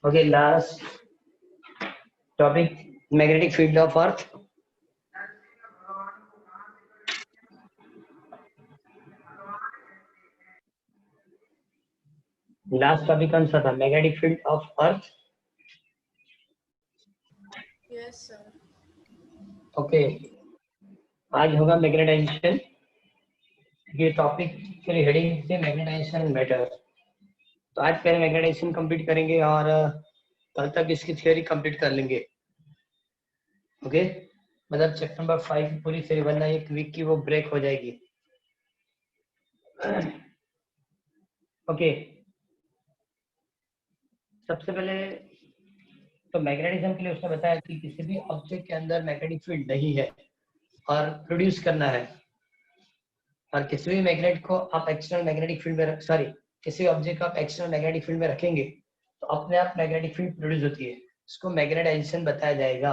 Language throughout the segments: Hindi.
Okay, last topic, magnetic field of Earth. Last topic कौन सा था? Magnetic field of earth. Yes sir. Okay, आज होगा मैग्नेटाइजेशन. ये टॉपिक की हेडिंग से मैग्नेटाइजेशन मैटर. तो आज पहले मैग्नेटाइजेशन कंप्लीट करेंगे और कल तक इसकी थ्योरी कंप्लीट कर लेंगे. ओके, मतलब चैप्टर नंबर 5 पूरी थ्योरी, वरना एक वीक की वो ब्रेक हो जाएगी. ओके, सबसे पहले तो मैग्नेटिज्म के लिए उसने बताया कि किसी भी ऑब्जेक्ट के अंदर मैग्नेटिक फील्ड नहीं है और प्रोड्यूस करना है, और किसी भी मैग्नेट को आप एक्सटर्नल मैग्नेटिक फील्ड में किसी ऑब्जेक्ट को आप एक्सटर्नल मैग्नेटिक फील्ड में रखेंगे तो अपने आप मैग्नेटिक फील्ड प्रोड्यूस होती है. इसको मैग्नेटाइजेशन बताया जाएगा.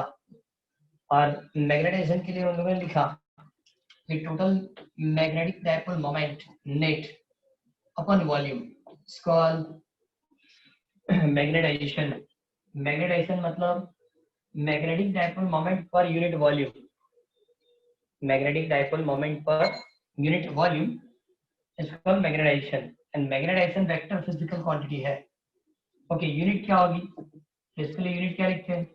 और मैग्नेटाइजेशन के लिए उन लोगों ने लिखा कि total magnetic dipole moment net upon volume is called magnetization. Magnetization मतलब magnetic dipole moment per unit volume. Magnetic dipole moment per unit volume is called magnetization, and magnetization vector physical quantity है. ओके, यूनिट क्या होगी? इसके लिए यूनिट क्या लिखते हैं?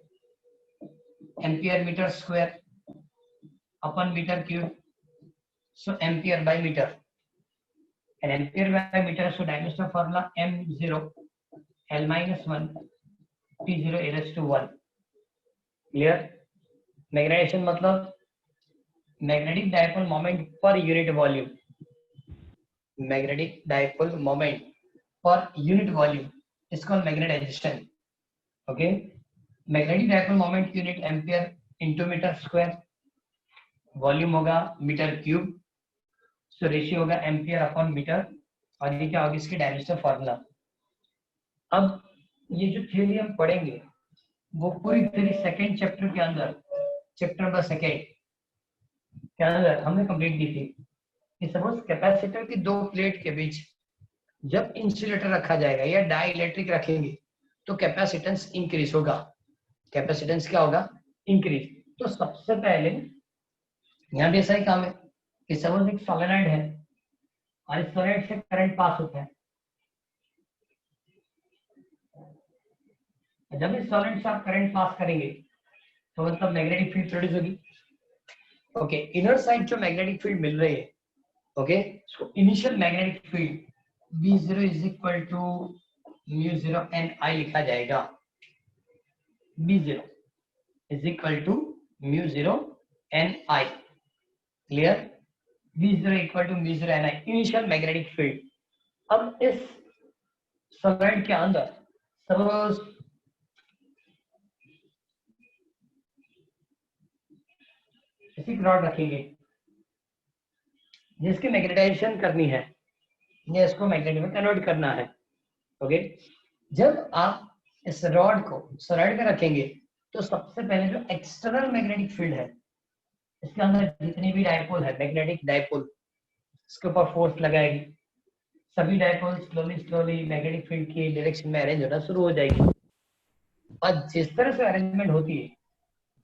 Ampere metre square upon metre cube. So ampere by metre, and ampere by metre, so dimension formula m0 l minus 1 p0 a raised to 1. Clear? Magnetisation मतलब magnetic dipole moment per unit volume. magnetic dipole moment per unit volume is called magnetization. Okay, magnetic dipole moment unit ampere into meter square, volume होगा मीटर क्यूब, सो रेशियो होगा एम्पियर अपॉन मीटर, और ये क्या होगा? इसकी डायमेंशन फॉर्मूला. अब ये जो थ्योरी हम पढ़ेंगे वो पूरी थ्योरी सेकेंड चैप्टर के अंदर, चैप्टर नंबर 2 के अंदर हमने कंप्लीट की थी. सपोज कैपेसिटर की दो प्लेट के बीच जब इंसुलेटर रखा जाएगा या डाई इलेक्ट्रिक रखेंगे तो कैपेसिटेंस इंक्रीज होगा. कैपेसिटेंस क्या होगा? इंक्रीज. तो सबसे पहले यहाँ भी ऐसा ही काम है कि सपोज एक सोलेनॉइड है और इस सोलेनॉइड से करंट पास होता है. जब इस सोलेनॉइड से आप करंट पास करेंगे तो मतलब मैग्नेटिक फील्ड प्रोड्यूस होगी. ओके, इनर साइड जो मैग्नेटिक फील्ड मिल रही है, okay, so initial magnetic field B0 is equal to μ0 NI लिखा जाएगा. B0 is equal to μ0 NI. Clear? B0 equal to μ0 NI initial magnetic field. अब इस सॉलिड के अंदर सपोज ऐसी रॉड रखेंगे जिसकी मैग्नेटाइजेशन करनी है या इसको मैग्नेट में कन्वर्ट करना है. ओके, जब आप इस रॉड को सॉलिड में रखेंगे तो सबसे पहले जो एक्सटर्नल मैग्नेटिक फील्ड है इसके अंदर जितनी भी डाइपोल है, मैग्नेटिक डाइपोल, इसके ऊपर फोर्स लगाएगी. सभी dipole slowly slowly magnetic field की डायरेक्शन में अरेंज होना शुरू हो जाएगी. और जिस तरह से अरेंजमेंट होती है,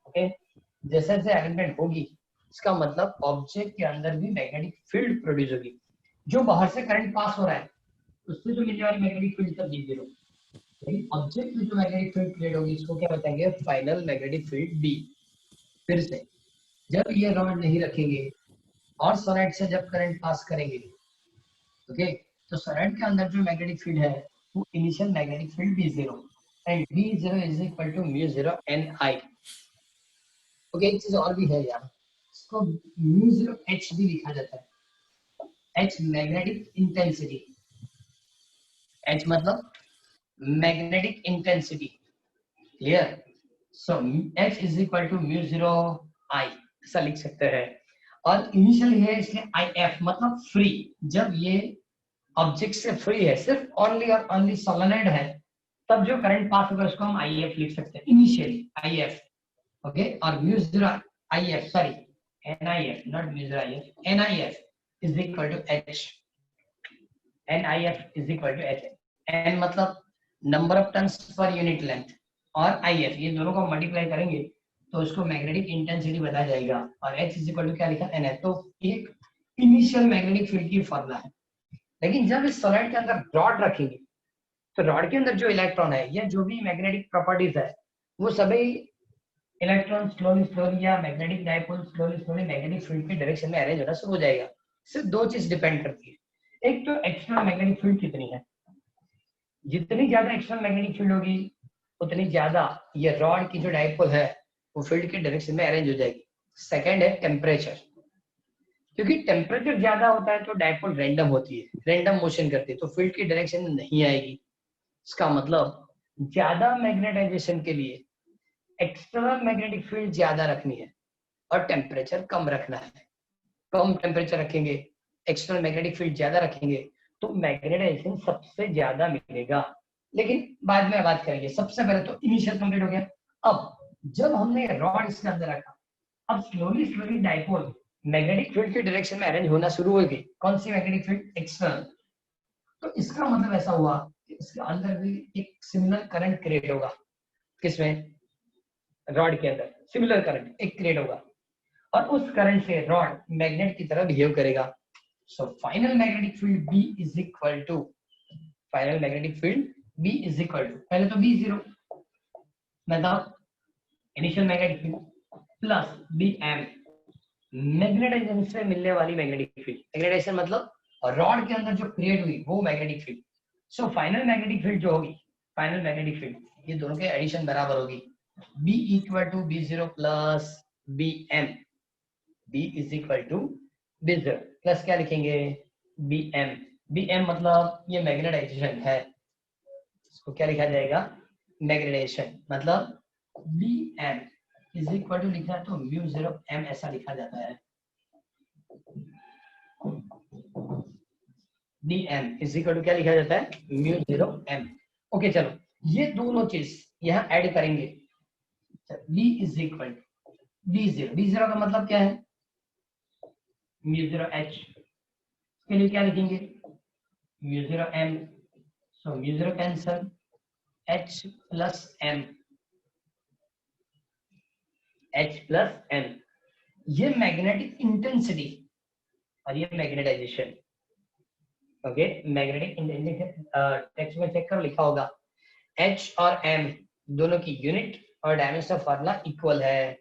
ओके, जैसे जैसे अरेंजमेंट होगी इसका मतलब ऑब्जेक्ट के अंदर भी मैग्नेटिक फील्ड प्रोड्यूस होगी. जो बाहर से करंट पास हो रहा है उससे जो मिलने वाली मैग्नेटिक फील्ड तब B0. लेकिन ऑब्जेक्ट में जो मैग्नेटिक फील्ड क्रिएट होगी इसको क्या बताएंगे? Final magnetic field B. फिर से जब ये रॉड नहीं रखेंगे और सोलेनॉइड से जब करंट पास करेंगे, ओके, तो सोलेनॉइड के अंदर जो मैग्नेटिक फील्ड है वो initial magnetic field B0, and B0 is equal to μ0 NI. Okay, एक चीज और भी है यार, इसको μ0 H भी लिखा जाता है. H magnetic intensity. H मतलब magnetic intensity. Clear? So H is equal to μ0 I ऐसा लिख सकते हैं. और इनिशियल है इसलिए IF मतलब फ्री. जब ये ऑब्जेक्ट से फ्री है, सिर्फ ओनली और ओनली सोलेनॉइड है, तब जो करंट पास होगा उसको हम IF लिख सकते हैं, इनिशियली IF. ओके, और μ0 IF sorry NIF not μ0 IF, NIF is equal to H. NIF is equal to H. N मतलब number of turns per unit length और IF, ये दोनों को मल्टीप्लाई करेंगे तो उसको मैग्नेटिक इंटेंसिटी बताया जाएगा। और H इज इक्वल टू क्या लिखा, NF। तो एक इनिशियल मैग्नेटिक फील्ड की फॉर्मूला है। लेकिन जब इस सॉलिड के अंदर रॉड रखेंगे तो रॉड के अंदर जो इलेक्ट्रॉन है या जो भी मैग्नेटिक प्रॉपर्टीज है वो सभी इलेक्ट्रॉन स्लोली स्लोली या magnetic dipole slowly slowly magnetic field की डायरेक्शन में अरेंज होना शुरू हो जाएगा। सिर्फ दो चीज डिपेंड करती है, एक तो एक्सटर्नल मैग्नेटिक फील्ड कितनी है, जितनी ज्यादा एक्सटर्नल मैग्नेटिक फील्ड होगी उतनी ज्यादा ये रॉड की जो डायपोल है वो फील्ड के डायरेक्शन में अरेंज हो जाएगी। सेकंड है टेम्परेचर, क्योंकि टेम्परेचर ज्यादा होता है तो डायपोल रैंडम होती है, रैंडम मोशन करती है, तो फील्ड की डायरेक्शन में नहीं आएगी। इसका मतलब ज्यादा मैग्नेटाइजेशन के लिए एक्सटर्नल मैग्नेटिक फील्ड ज्यादा रखनी है और टेम्परेचर कम रखना है। कम टेम्परेचर रखेंगे, एक्सटर्नल मैग्नेटिक फील्ड ज्यादा रखेंगे तो मैग्नेटाइजेशन सबसे ज्यादा मिलेगा। लेकिन बाद में बात करेंगे, सबसे पहले तो इनिशियल कंप्लीट हो गया। अब जब हमने रॉड इसके अंदर रखा, अब slowly slowly dipole magnetic field की डायरेक्शन में अरेंज होना शुरू हो गई। कौन सी मैग्नेटिक फील्ड, एक्सटर्नल। तो इसका मतलब ऐसा हुआ कि इसके अंदर भी एक सिमिलर करंट क्रिएट होगा। किसमें, रॉड के अंदर सिमिलर करंट एक क्रिएट होगा और उस करंट से रॉड मैग्नेट की तरह बिहेव करेगा। So final magnetic field B is equal to, final magnetic field B is equal to, पहले तो B जीरो, मतलब initial magnetic field plus BM magnetization से मिलने वाली मैग्नेटिक फील्ड। मैग्नेटाइजेशन मतलब रॉड के अंदर जो क्रिएट हुई वो magnetic field. So final magnetic field जो होगी, फाइनल मैग्नेटिक फील्ड, ये दोनों के एडिशन बराबर होगी। B equal to B0 plus BM, B is equal to B0 plus क्या लिखेंगे, BM। BM मतलब ये मैग्नेटाइजेशन है, इसको क्या लिखा जाएगा, मैग्नेटाइजेशन। मतलब BM इज इक्वल टू लिखा है तो म्यू 0 M ऐसा लिखा जाता है। BM इज इक्वल टू क्या लिखा जाता है, म्यू 0 M। ओके चलो, ये दोनों चीज यहाँ ऐड करेंगे। B is equal to B0 का मतलब क्या है, म्यू 0 H, के लिए क्या लिखेंगे, mu 0 M। So mu 0 cancel, H plus M, H plus M। ये मैग्नेटिक इंटेंसिटी और ये magnetization. Okay, magnetic intensity text में चेक करो, लिखा होगा H और M दोनों की यूनिट और डायमेंशन फार्मूला इक्वल है।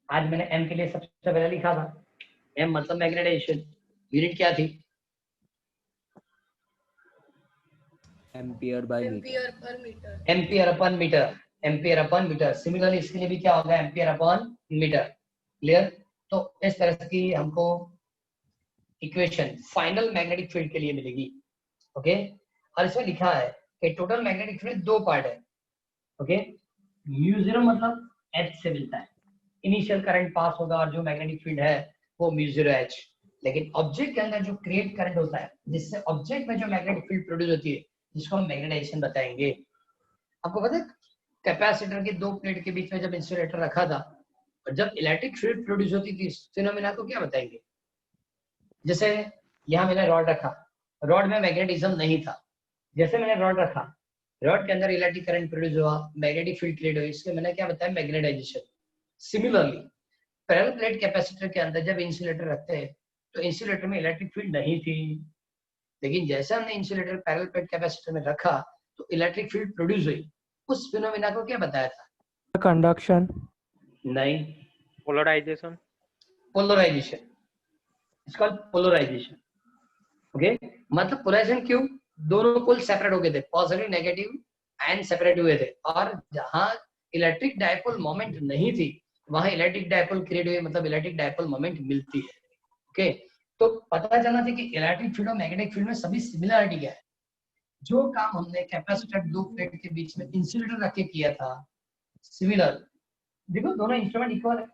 आज मैंने M के लिए सबसे पहले लिखा था, M मतलब मैग्नेटाइजेशन, यूनिट क्या थी, ampere by metre, ampere upon metre, ampere upon metre. Similarly इसके लिए भी क्या होगा, एम्पियर अपन मीटर। क्लियर। तो इस तरह की हमको इक्वेशन फाइनल मैग्नेटिक फील्ड के लिए मिलेगी। ओके, और इसमें लिखा है कि टोटल मैग्नेटिक फील्ड दो पार्ट है। ओके, म्यू 0 मतलब H से मिलता है, इनिशियल करंट पास होगा और जो मैग्नेटिक फील्ड है वो म्यू 0 H। लेकिन ऑब्जेक्ट के अंदर जो क्रिएट करंट होता है जिससे ऑब्जेक्ट में जो मैग्नेटिक फील्ड प्रोड्यूस होती है जिसको हम मैग्नेटाइजेशन बताएंगे। आपको पता है कैपेसिटर के दो प्लेट के बीच में जब इंसुलेटर रखा था और जब इलेक्ट्रिक फील्ड प्रोड्यूस होती थी, फिनोमेना को क्या बताएंगे। जैसे यहाँ मैंने रॉड रखा, रॉड में मैग्नेटिज्म नहीं था, जैसे मैंने रॉड रखा, रॉड के अंदर इलेक्ट्रिक करंट प्रोड्यूस हुआ, मैग्नेटिक फील्ड क्रिएट हुई, इसको मैंने क्या बताया, magnetization. Similarly parallel plate capacitor के अंदर जब इंसुलेटर रखते हैं तो इंसुलेटर में इलेक्ट्रिक फील्ड नहीं थी, लेकिन जैसे हमने इंसुलेटर पैरेलल प्लेट कैपेसिटर में रखा तो इलेक्ट्रिक फील्ड प्रोड्यूस हुई। उस फिनोमेना को क्या बताया था, कंडक्शन नहीं, polarization, polarization. It's called polarization. Okay, मतलब पोलराइजेशन क्यों, दोनों पोल सेपरेट हो गए थे, पॉजिटिव नेगेटिव आयन सेपरेट हुए थे, और जहां इलेक्ट्रिक डायपोल मोमेंट नहीं थी वहां इलेक्ट्रिक डायपोल क्रिएट हुए, मतलब इलेक्ट्रिक डायपोल मोमेंट मिलती है। ओके, तो पता चलना चाहिए कि इलेक्ट्रिक फील्ड और मैग्नेटिक फील्ड में सभी सिमिलरिटी क्या है। जो काम हमने कैपेसिटर दो प्लेट के बीच में इंसुलेटर रख के किया था, सिमिलर, देखो दोनों इंस्ट्रूमेंट इक्वल है।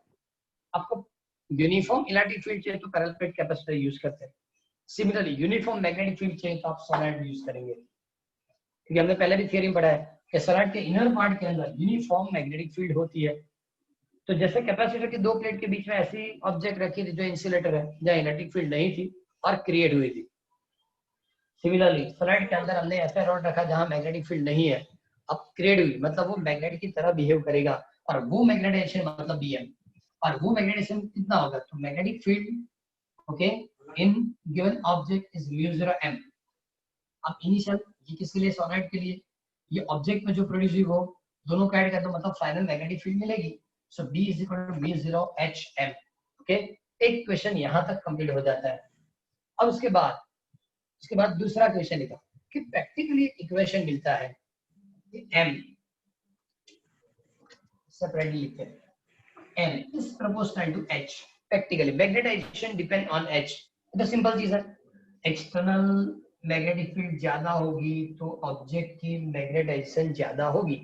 आपको यूनिफॉर्म इलेक्ट्रिक फील्ड चाहिए तो पैरेलल प्लेट कैपेसिटर यूज करते हैं, सिमिलरली यूनिफॉर्म मैग्नेटिक फील्ड चाहिए तो आप सोलेनॉइड यूज करेंगे, क्योंकि हमने पहले भी थ्योरी पढ़ा है कि सोलेनॉइड के इनर पार्ट के अंदर यूनिफॉर्म मैग्नेटिक फील्ड होती है। तो जैसे कैपेसिटर की दो प्लेट के बीच में ऐसी ऑब्जेक्ट रखी थी जो इंसुलेटर है, जहां इलेक्ट्रिक फील्ड नहीं थी और क्रिएट हुई थी। सिमिलरली सोलनॉइड के अंदर हमने ऐसा रॉड रखा जहां मैग्नेटिक फील्ड नहीं है, अपग्रेड हुई मतलब वो मैग्नेट की तरह बिहेव करेगा, और वो मैग्नेटाइजेशन मतलब बीएम, और वो मैग्नेटाइजेशन कितना होगा, तो magnetic field okay in given object is mu 0 m। अब इनिशियल ये किसके लिए, सोलनॉइड के लिए, ये ऑब्जेक्ट में जो प्रोड्यूस हुई वो दोनों का ऐड कर दो मतलब फाइनल मैग्नेटिक फील्ड मिलेगी। So B is equal to mu 0 h m। Okay, एक क्वेश्चन यहां तक कंप्लीट हो जाता है। अब उसके बाद दूसरा क्वेश्चन लिखा कि प्रैक्टिकली इक्वेशन मिलता है m सेपरेटली लिखते हैं m is proportional to h। Practically magnetization depend on h, तो सिंपल चीज है, एक्सटर्नल मैग्नेटिक फील्ड ज्यादा होगी तो ऑब्जेक्ट की मैग्नेटाइजेशन ज्यादा होगी।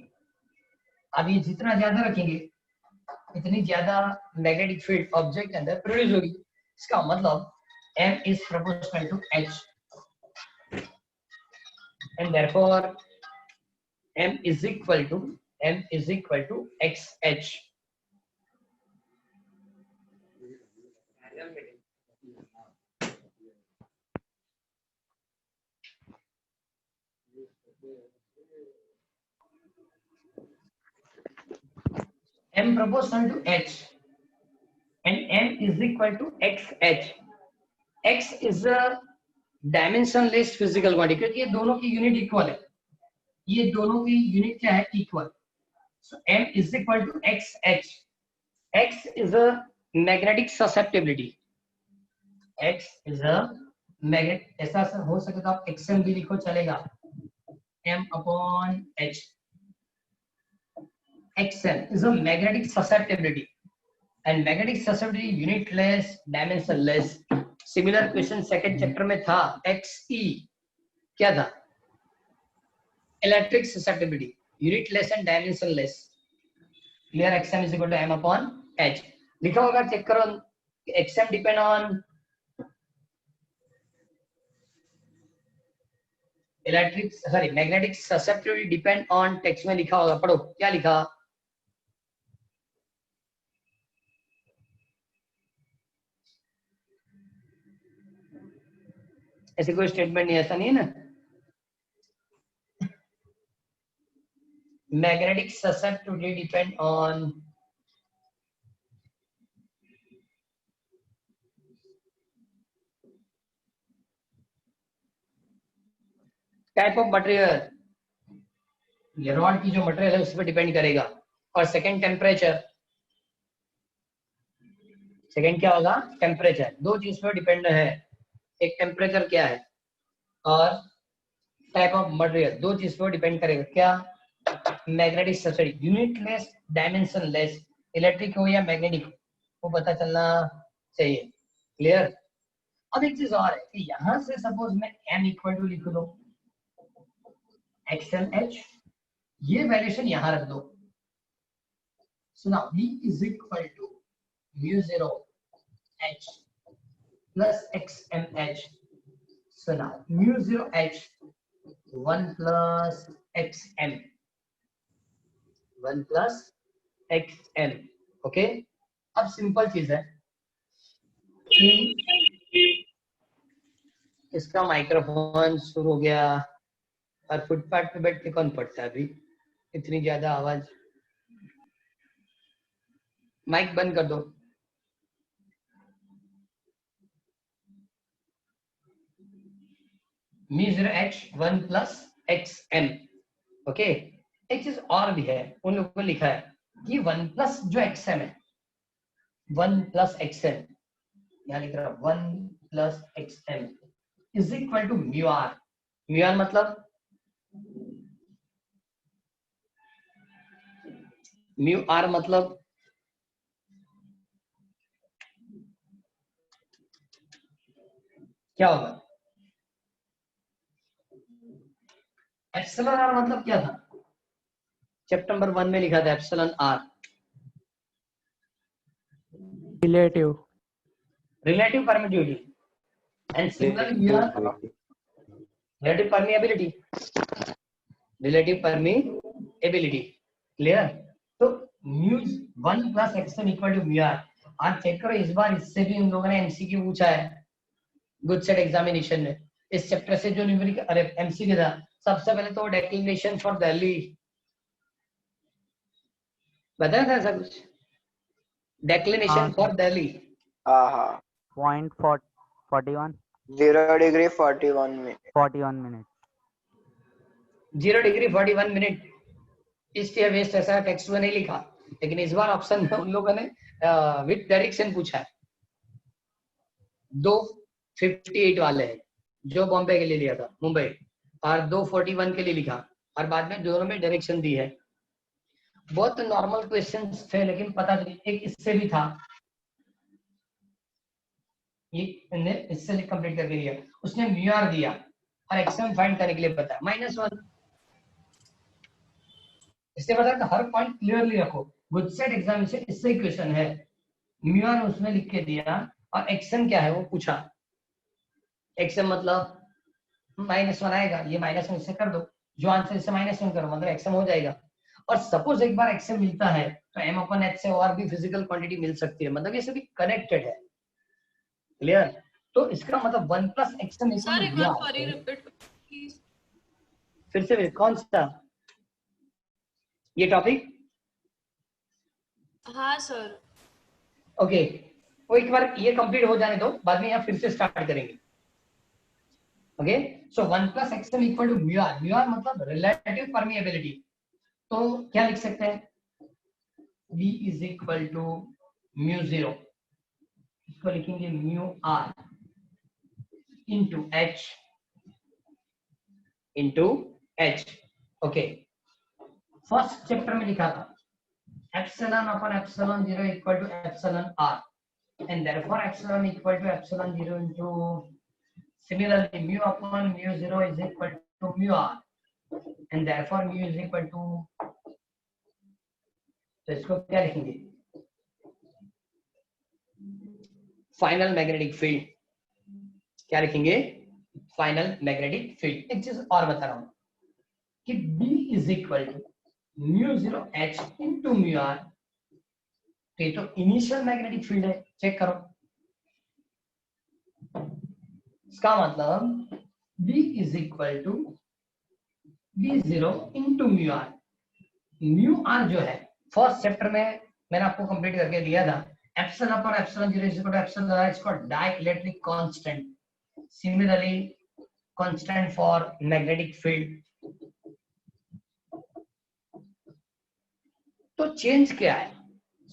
अब ये जितना ज्यादा रखेंगे इतनी ज्यादा मैग्नेटिक फील्ड ऑब्जेक्ट के अंदर प्रोड्यूस होगी। इसका मतलब m is proportional to h and therefore m is equal to xh। m proportional to h and m is equal to xh। x is a dimensionless physical quantity, क्योंकि ये दोनों की यूनिट इक्वल है, ये दोनों की यूनिट क्या है, equal. So m is equal to xh। x is a magnetic susceptibility, x is a magnet, ऐसा हो सके तो आप xm भी लिखो चलेगा, m upon h। xm is a magnetic susceptibility and magnetic susceptibility unitless dimensionless। Similar question second chapter में था, xe क्या था, electric susceptibility, unitless and dimensionless. Clear, xm is equal to m upon h लिखा होगा, चेक करो, xm depend on electric sorry magnetic susceptibility depend on, text में लिखा होगा, पढ़ो क्या लिखा, ऐसे कोई स्टेटमेंट नहीं, ऐसा नहीं है ना, magnetic susceptibility depend on type of material, ये रॉड की जो मटेरियल है उस पर डिपेंड करेगा, और सेकंड टेम्परेचर, सेकंड क्या होगा, टेम्परेचर, दो चीज पर डिपेंड है, एक टेम्परेचर क्या है और टाइप ऑफ मटेरियल, दो चीज पर डिपेंड करेगा, क्या, magnetic susceptibility, unitless dimensionless, electric हो या मैग्नेटिक वो पता चलना चाहिए। क्लियर, अब एक चीज और है कि यहां से सपोज मैं m इक्वल टू लिख दो xmh, ये वैल्यूशन यहां रख दो। So now v is equal to mu 0 h plus xmh। So now mu 0 h 1 plus xm, 1 plus xm। Okay, अब सिंपल चीज है कि इसका माइक्रोफोन शुरू हो गया, और फुटपाथ पे बैठ के कौन पढ़ता है अभी, इतनी ज्यादा आवाज, माइक बंद कर दो। Mu 0 h 1 plus xm। Okay, एक चीज और भी है, उन लोगों को लिखा है कि 1 प्लस जो xm है, 1 प्लस xm, यहाँ लिख रहा 1 plus xm is equal to mu r। Mu r मतलब म्यू r मतलब क्या होगा, एप्सिलॉन r मतलब क्या था, चैप्टर नंबर 1 में लिखा था epsilon r, relative relative permittivity and similarly mu r relative permeability, relative permeability. Clear, तो mu 1 plus xm equal to mu r। आज चेक करो, इस बार इससे भी इन लोगों ने एमसीक्यू पूछा है गुड सेट एग्जामिनेशन में, इस चैप्टर से जो न्यूमेरिकल अरे एमसीक्यू था, सबसे पहले तो डेक्लिनेशन फॉर दिल्ली बताया था ऐसा कुछ, डेक्लिनेशन फॉर दिल्ली। हाँ 0.41 0 डिग्री 41 मिनट 0 डिग्री 41 मिनट। इसलिए वेस्ट ऐसा टेक्स्ट में नहीं लिखा, लेकिन इस बार ऑप्शन में उन लोगों ने विद डायरेक्शन पूछा है। 258 वाले हैं जो बॉम्बे के लिए लिया था, मुंबई, और 241 के लिए लिखा, और बाद में दोनों में डायरेक्शन दी है। बहुत नॉर्मल क्वेश्चंस थे, लेकिन पता नहीं, एक इससे भी था, ये इससे कंप्लीट करके लिया, उसने म्यूआर दिया और एक्सएम फाइंड करने के लिए बताया -1। इससे पता है हर पॉइंट क्लियरली रखो, गुड सेट एग्जामिनेशन इससे ही क्वेश्चन है, म्यूआर उसने लिख के दिया और एक्सएम क्या है वो पूछा। एक्सएम मतलब -1 आएगा, ये -1 इससे कर दो, जो आंसर इससे -1 करो मतलब एक्सएम हो जाएगा। और सपोज एक बार एक्सएम मिलता है तो m/h से और भी फिजिकल क्वांटिटी मिल सकती है, मतलब ये सभी कनेक्टेड है। क्लियर? तो इसका मतलब 1 + एक्सएम सर एक बार सॉरी रिपीट प्लीज। फिर से कौन सा ये टॉपिक? हाँ सर। ओके, वो एक बार ये कंप्लीट हो जाने दो, बाद में यहाँ फिर से स्टार्ट करेंगे। Okay, so 1 + XM equal to mu r. Mu r मतलब रिलेटिव परमिएबिलिटी, तो क्या लिख सकते हैं, V इज इक्वल टू μ0, इसको लिखेंगे μr into h। Okay, first chapter में लिखा था ε/ε0 equal to εr, and therefore epsilon equal to ε0 into, similarly μ/μ0 is equal to μr, and therefore mu is equal to, तो इसको क्या लिखेंगे, फाइनल मैग्नेटिक फील्ड। क्या लिखेंगे, फाइनल मैग्नेटिक फील्ड। एक चीज और बता रहा हूं कि B is equal to μ0h into μr, ये तो इनिशियल मैग्नेटिक फील्ड है, चेक करो। इसका मतलब B is equal to B0 into μr। μr जो है फर्स्ट चैप्टर में मैंने आपको कंप्लीट करके दिया था, ε/ε0 is equal to ε is called dielectric constant, similarly constant for magnetic field। तो चेंज क्या है,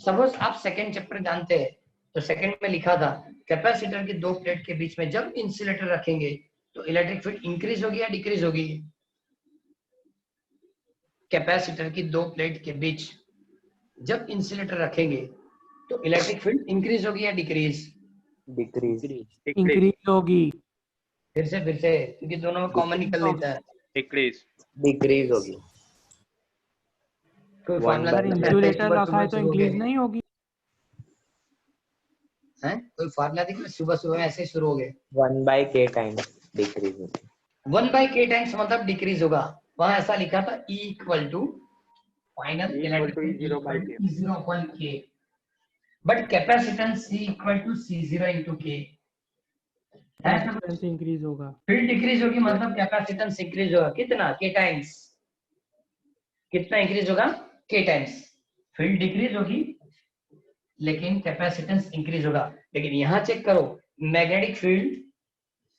सपोज आप सेकंड चैप्टर जानते हैं, तो सेकंड में लिखा था कैपेसिटर की दो प्लेट के बीच में जब इंसुलेटर रखेंगे तो इलेक्ट्रिक फील्ड इंक्रीज होगी या डिक्रीज होगी। कैपेसिटर की दो प्लेट के बीच जब इंसुलेटर रखेंगे तो इलेक्ट्रिक फील्ड इंक्रीज होगी या डिक्रीज? इंक्रीज होगी। फिर से क्योंकि दोनों में कॉमन निकल लेता है, डिक्रीज होगी। कोई फार्मूला इंसुलेटर रखा है तो इंक्रीज नहीं होगी है, कोई फार्मूला देखिए, सुबह में ऐसे शुरू हो गए 1/k टाइम्स डिक्रीज होगी। 1/k टाइम्स मतलब डिक्रीज होगा, वहां ऐसा लिखा था E equal to final electric field 0/k, but capacitance C equal to C0 into K, capacitance increase होगा, फील्ड डिक्रीज होगी मतलब कैपेसिटेंस इंक्रीज होगा, कितना, K टाइम्स। कितना इंक्रीज होगा, K टाइम्स। फील्ड डिक्रीज होगी लेकिन कैपेसिटेंस इंक्रीज होगा। लेकिन यहाँ चेक करो, मैग्नेटिक फील्ड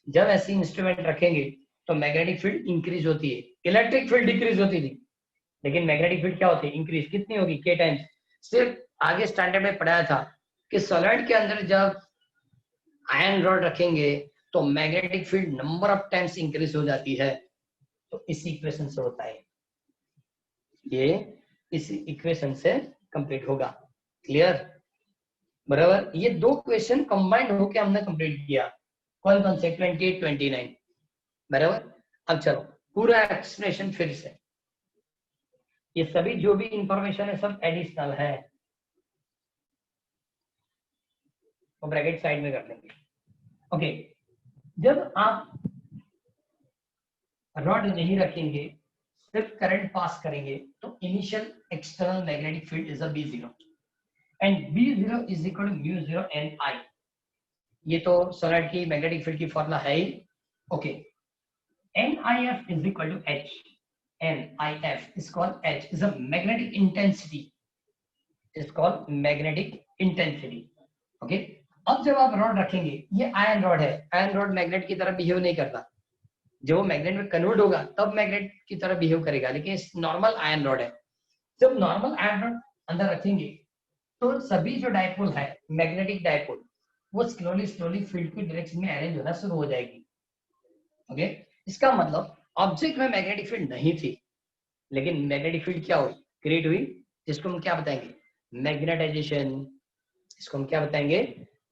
जब ऐसी इंस्ट्रूमेंट रखेंगे तो मैग्नेटिक फील्ड इंक्रीज होती है, इलेक्ट्रिक फील्ड डिक्रीज होती थी, लेकिन मैग्नेटिक फील्ड क्या होती है, इंक्रीज। कितनी होगी, K टाइम्स। सिर्फ आगे स्टैंडर्ड में पढ़ाया था कि सॉलिड के अंदर जब आयरन रॉड रखेंगे तो magnetic field number of times increase हो जाती है, तो इसी इक्वेशन से होता है, ये इसी इक्वेशन से कंप्लीट होगा। क्लियर, बराबर। ये दो क्वेश्चन कंबाइंड होके हमने कंप्लीट किया, कौन कौन से, 28 29, बराबर। अब चलो पूरा एक्सप्लेनेशन फिर से, ये सभी जो भी इंफॉर्मेशन है सब एडिशनल है, तो ब्रैकेट साइड में कर लेंगे। ओके, जब आप रॉड नहीं रखेंगे, सिर्फ करंट पास करेंगे, तो initial external magnetic field is a B0 and B0 is equal to μ0 n I। ये तो सॉलिड की मैग्नेटिक फील्ड की फॉर्मूला है ही। Okay, NIF is equal to H. NIF is called H, is a magnetic intensity, is called magnetic intensity. Okay, अब जब आप रॉड रखेंगे, ये आयरन रॉड है, आयरन रॉड मैग्नेट की तरह बिहेव नहीं करता, जब वो मैग्नेट में कन्वर्ट होगा तब मैग्नेट की तरह बिहेव करेगा, लेकिन नॉर्मल आयरन रॉड है। जब नॉर्मल आयरन रॉड अंदर रखेंगे तो सभी जो डायपोल है, मैग्नेटिक डायपोल, वो स्लोली स्लोली फील्ड की डायरेक्शन में अरेंज होना शुरू हो जाएगी। ओके, इसका मतलब ऑब्जेक्ट में मैग्नेटिक फील्ड नहीं थी, लेकिन मैग्नेटिक फील्ड क्या हुई, क्रिएट हुई, जिसको हम क्या बताएंगे, मैग्नेटाइजेशन। इसको हम क्या बताएंगे,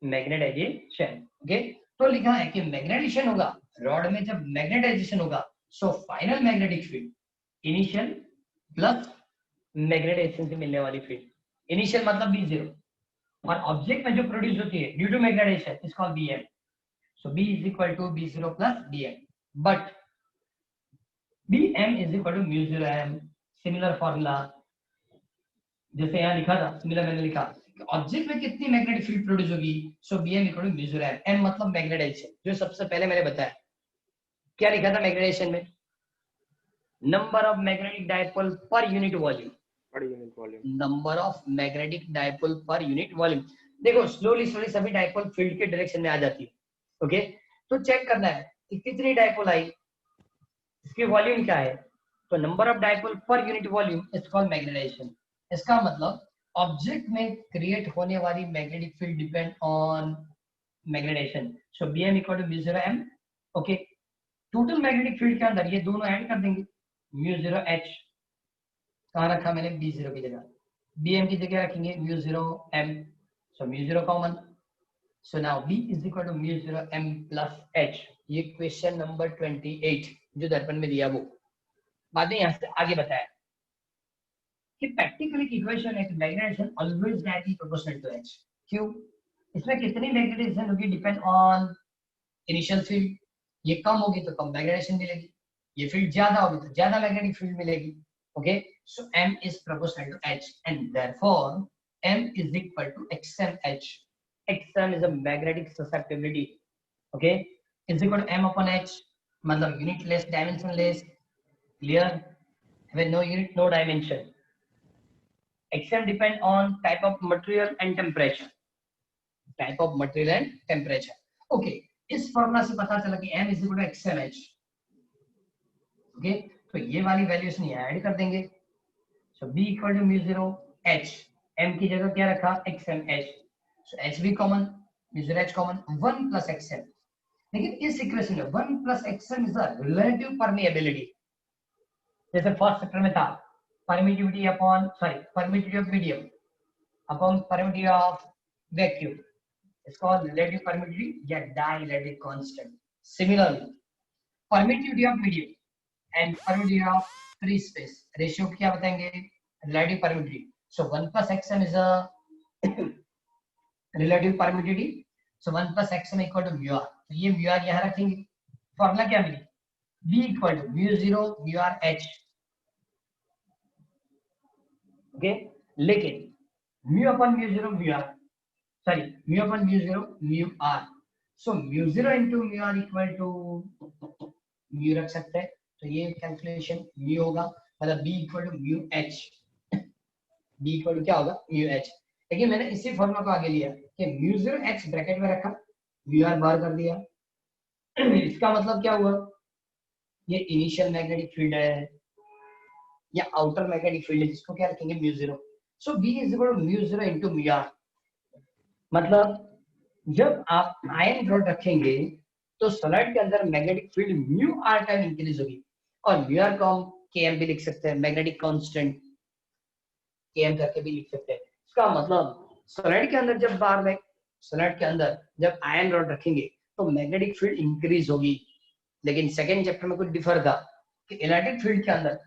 मैग्नेटाइजेशन। ओके, तो लिखा है कि मैग्नेटाइजेशन होगा रॉड में, जब मैग्नेटाइजेशन होगा so final magnetic field initial plus magnetization से मिलने वाली फील्ड, इनिशियल मतलब B0, और ऑब्जेक्ट में जो प्रोड्यूस होती है due to magnetization is called Bm। So B is equal to B0 plus Bm, but Bm is equal to mu0m, similar formula जैसे यहाँ लिखा था, सिमिलर मैंने लिखा ऑब्जेक्ट में कितनी मैग्नेटिक फील्ड प्रोड्यूस होगी, so Bm equal to mu0m, m मतलब मैग्नेटाइजेशन, जो सबसे पहले मैंने बताया। क्या लिखा था मैग्नेटाइजेशन में, नंबर ऑफ मैग्नेटिक डायपोल पर unit volume, number of magnetic dipole पर यूनिट वॉल्यूम। देखो स्लोली स्लोली सभी डायपोल फील्ड के डायरेक्शन में आ जाती है। ओके, तो चेक करना है कि कितनी डायपोल आई, इसकी वॉल्यूम क्या है, तो नंबर ऑफ डायपोल पर unit volume is called magnetization. इसका मतलब ऑब्जेक्ट में क्रिएट होने वाली magnetic field depend on magnetization, so Bm equal to mu0m। Okay, total magnetic field के अंदर ये दोनों ऐड कर देंगे, mu0h कहाँ रखा मैंने, B0 की जगह, Bm की जगह रखेंगे mu0m, so mu0 common, so now B is equal to mu0m plus h। ये क्वेश्चन नंबर 28 जो दर्पण में दिया, वो बाद में यहाँ से आगे बताया कि प्रैक्टिकली इक्वेशन है कि magnetization always directly proportional to h। क्यों, इसमें कितनी मैग्नेटाइजेशन होगी डिपेंड ऑन इनिशियल फील्ड, ये कम होगी तो कम मैग्नेटाइजेशन मिलेगी, ये फील्ड ज्यादा होगी तो ज्यादा मैग्नेटिक फील्ड मिलेगी। Okay, so m is proportional to h and therefore m is equal to xmh। xm is a magnetic susceptibility, okay, is equal to m upon h, मतलब unitless dimensionless, clear, with no unit no dimension। xm depend on type of material and temperature, type of material and temperature। okay, इस फॉर्मूला से पता चला कि m is equal to xmh। Okay, तो ये वाली वैल्यूज नहीं ऐड कर देंगे, so b equal to mu0h, m की जगह क्या रखा, xmh, सो h भी common, mu0h common, 1 plus xm। लेकिन इस इक्वेशन में 1 plus xm is the relative permeability, जैसे फर्स्ट चैप्टर में था permittivity upon permittivity of medium upon permittivity of vacuum, it's called relative permittivity या dielectric constant. Similarly permittivity of medium and permittivity of free space ratio क्या बताएंगे, relative permittivity, so 1 plus xm is a relative permittivity, so 1 plus xm equal to mu r, तो ये mu r यहाँ रखेंगे, फॉर्मूला क्या मिली, b equal to mu0 mu r h। Okay, लेकिन mu upon mu0 mu r, sorry mu upon mu0 mu r, so mu0 into mu r equal to mu रख सकते हैं, तो ये कैलकुलेशन mu होगा, मतलब b equal to mu h, b equal to क्या होगा mu h। लेकिन मैंने इसी फॉर्मूला को आगे लिया कि mu0 h ब्रैकेट में रखा, mu r बाहर कर दिया। इसका मतलब क्या हुआ, ये इनिशियल मैग्नेटिक फील्ड है या आउटर मैग्नेटिक फील्ड है, जिसको क्या रखेंगे mu0, so b is equal to mu0 into mu r। मतलब जब आप आयरन रॉड रखेंगे तो सोलनॉइड के अंदर magnetic field mu r time increase होगी, और mu r को हम km भी लिख सकते हैं, मैग्नेटिक कांस्टेंट km करके भी लिख सकते हैं। इसका मतलब सोलनॉइड के अंदर जब बार में सोलनॉइड के अंदर जब आयरन रॉड रखेंगे तो मैग्नेटिक फील्ड इंक्रीज होगी, लेकिन सेकंड चैप्टर में कुछ डिफर था कि इलेक्ट्रिक फील्ड के अंदर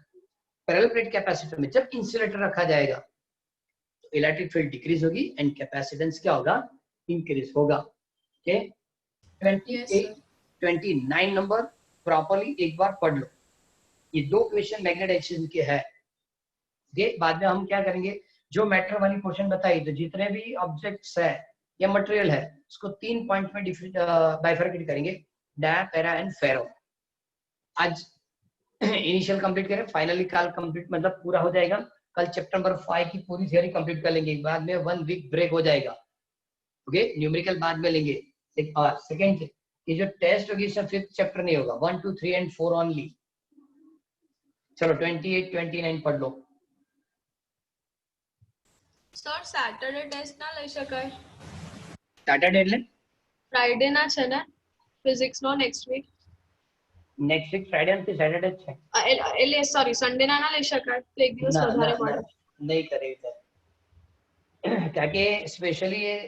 पैरेलल प्लेट कैपेसिटर में जब इंसुलेटर रखा जाएगा तो इलेक्ट्रिक फील्ड डिक्रीज होगी एंड कैपेसिटेंस क्या होगा, इंक्रीज होगा। ओके, 29 नंबर प्रॉपर्ली एक बार पढ़ लो, ये दो क्वेश्चन मैग्नेटाइजेशन के है। ओके, बाद में हम क्या करेंगे, जो मैटर वाली क्वेश्चन बताई, तो जितने भी ऑब्जेक्ट्स है या मटेरियल है उसको 3 पॉइंट में बाइफरकेट करेंगे, डाया, पैरा एंड फेरो। आज इनिशियल कंप्लीट करें, फाइनली कल कंप्लीट मतलब पूरा हो जाएगा। कल चैप्टर नंबर 5 की पूरी थियरी कंप्लीट कर लेंगे, बाद में 1 वीक ब्रेक हो जाएगा। ओके, न्यूमेरिकल बाद में लेंगे। और सेकंड, ये जो टेस्ट होगी इसमें 5th चैप्टर नहीं होगा, 1 2 3 एंड 4 ओनली। चलो 28 29 पढ़ लो। સર સેટરડે ટેસ્ટ ના લઈ શકાય? સેટરડે એટલે ફ્રાઈડે ના છે ને ફિઝિક્સ નો next week? Next week Friday અને સેટરડે જ છે એટલે સોરી સન્ડે ના ના લઈ શકાય તો એક દિવસ વધારે મળે? નહીં કરે કારણ કે specially A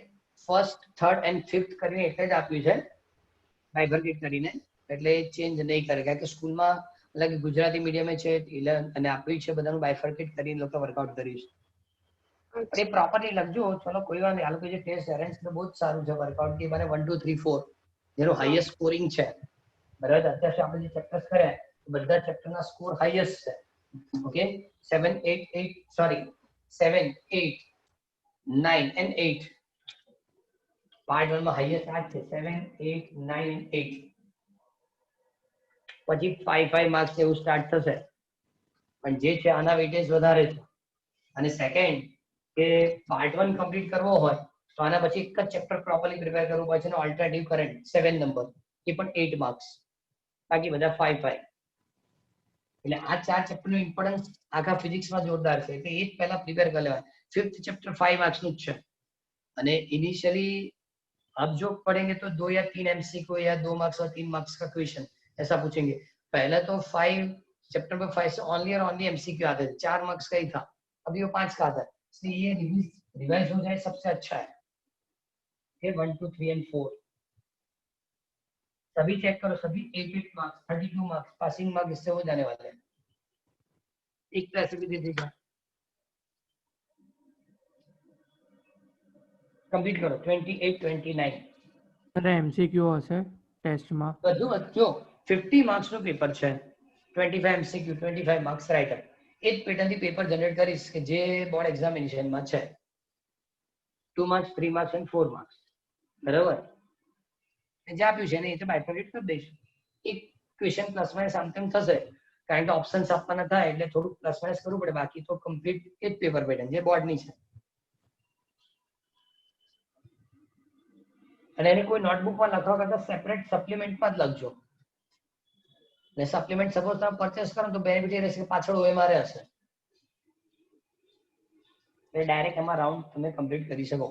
first third and fifth કરીને એટલે જ આપ્યું છે બાયફર્કેટ કરીને, એટલે ચેન્જ નહીં કરે કારણ કે સ્કૂલમાં એટલે કે ગુજરાતી મીડિયમ છે અને આપ્યું છે બધાનું બાયફર્કેટ કરીને લોકો વર્કઆઉટ કર્યું છે। એ પ્રોપરલી લખજો, ચલો કોઈ વાર નહીં। આ લોકો જે ટેસ્ટ અરેન્જ તો બહુ જ સારું છે વર્કઆઉટ કે મારે 1 2 3 4 જેનો હાઈએસ્ટ સ્કોરિંગ છે, બરાબર। અત્યાર સુધી આપણે જે ચેપ્ટર્સ કર્યા બધા ચેપ્ટરના સ્કોર હાઈએસ્ટ છે। ઓકે, 7 8 8 સોરી 7 8 9 and 8 પાર્ટ 1 માં હાઈએસ્ટ આ છે 7 8 9 and 8, પછી 5 5 માર્ક્સ એવું સ્ટાર્ટ થશે, પણ જે છે આના વેટેજ વધારે છે। અને સેકન્ડ કે પાર્ટ 1 કમ્પ્લીટ કરવો હોય તો આના પછી એક જ ચેપ્ટર પ્રોપરલી પ્રિપેર કરવું પડશે અને ઓલ્ટરનેટિવ કરંટ 7 નંબર એ પણ 8 માર્ક્સ, બાકી બધા 5 5। એટલે આ ચાર ચેપ્ટરનું ઇમ્પોર્ટન્સ આખા ફિઝિક્સમાં જોરદાર છે, એટલે એ જ પહેલા પ્રિપેર કરી લેવાય। 5th चैप्टर 5 मार्क्स નું છે અને इनिशियली अब जो पढ़ेंगे तो 2 या 3 एमसीक्यू या 2 मार्क्स और 3 मार्क्स का क्वेश्चन ऐसा पूछेंगे। पहले तो 5 चैप्टर में 5 से ओनली और ओनली एमसीक्यू आते थे, 4 मार्क्स का ही था, अभी वो 5 का आता है, इसलिए ये रिवाइज हो जाए सबसे अच्छा है। ओके, 1 2 3 एंड 4 सभी चेक करो, सभी 8 मार्क्स 32 मार्क्स पासिंग मार्क्स इससे हो जाने वाले हैं। एक तो ऐसे भी दे देगा, કમ્પ્લીટ કરો 28 29। અરે એમસીક્યુ હશે ટેસ્ટમાં? બધું જો 50 માર્ક્સ નું પેપર છે, 25 એમસીક્યુ 25 માર્ક્સ રાઇટર, એ જ પેટર્નથી પેપર જનરેટ કરીશ કે જે બોર્ડ એક્ઝામિનેશનમાં છે। 2 માર્ક્સ 3 માર્ક્સ અને 4 માર્ક્સ, બરાબર। જે આપ્યું છે ને એ તો બાયફર્કેટ કરી દઈશ, એક ક્વેશ્ચન પ્લસ માઇનસ આમ તેમ થશે કારણ કે ઓપ્શન્સ આપવાના થાય એટલે થોડુંક પ્લસ માઇનસ કરવું પડે, બાકી તો કમ્પ્લીટ એ જ પેપર પેટર્ન જે બોર્ડની છે। અને એને કોઈ નોટબુકમાં લખવા કરતા સેપરેટ સપ્લિમેન્ટમાં જ લખજો, એટલે સપ્લિમેન્ટ સપોઝ તમે પરચેસ કરો તો બેનિફિટ એ રહેશે કે પાછળ ઓએમઆર હશે, એટલે ડાયરેક્ટ એમાં રાઉન્ડ તમે કમ્પ્લીટ કરી શકો।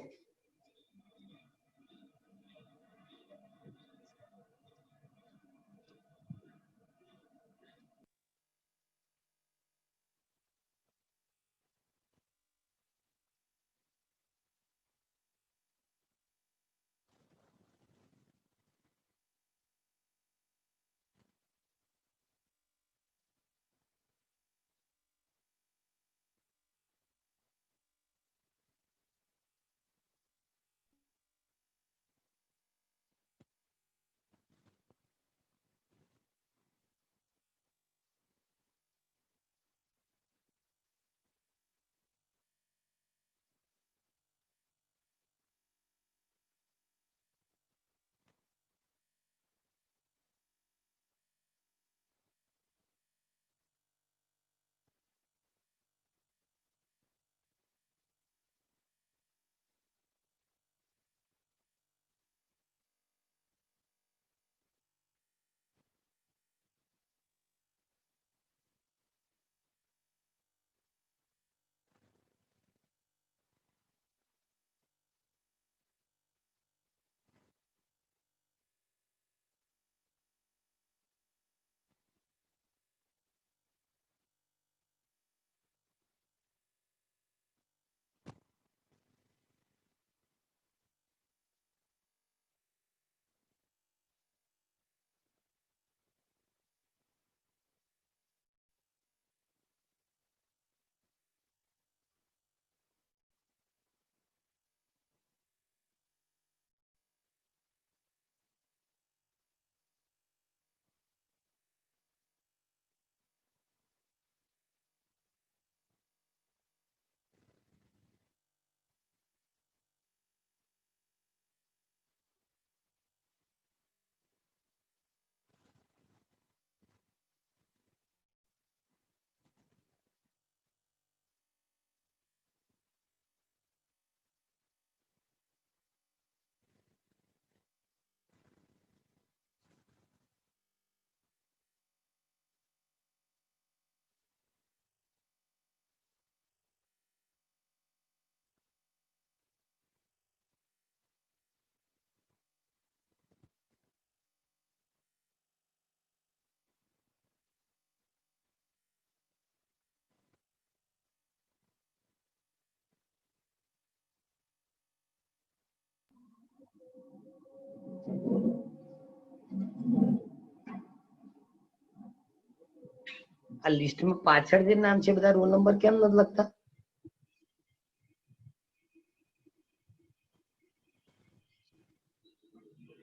આ લિસ્ટમાં પાછળ જે નામ છે બધા રોલ નંબર કેમ નથી લખતા?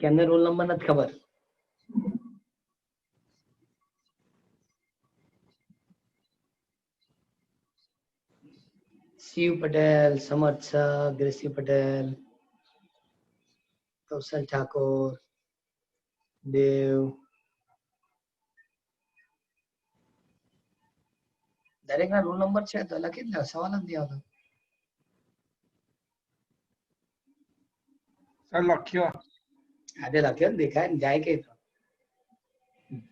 કેમને રોલ નંબર નથી ખબર? शिव पटेल, समर्थ शाह, ग्रेसी पटेल, कौशल ठाकुर, देव, दरेक ना रोल नंबर છે તો લખી દો, સવાલ જ નહીં આવતો. સર લખ્યો. આજે લખ્યો ને, દેખાય ને જાય કે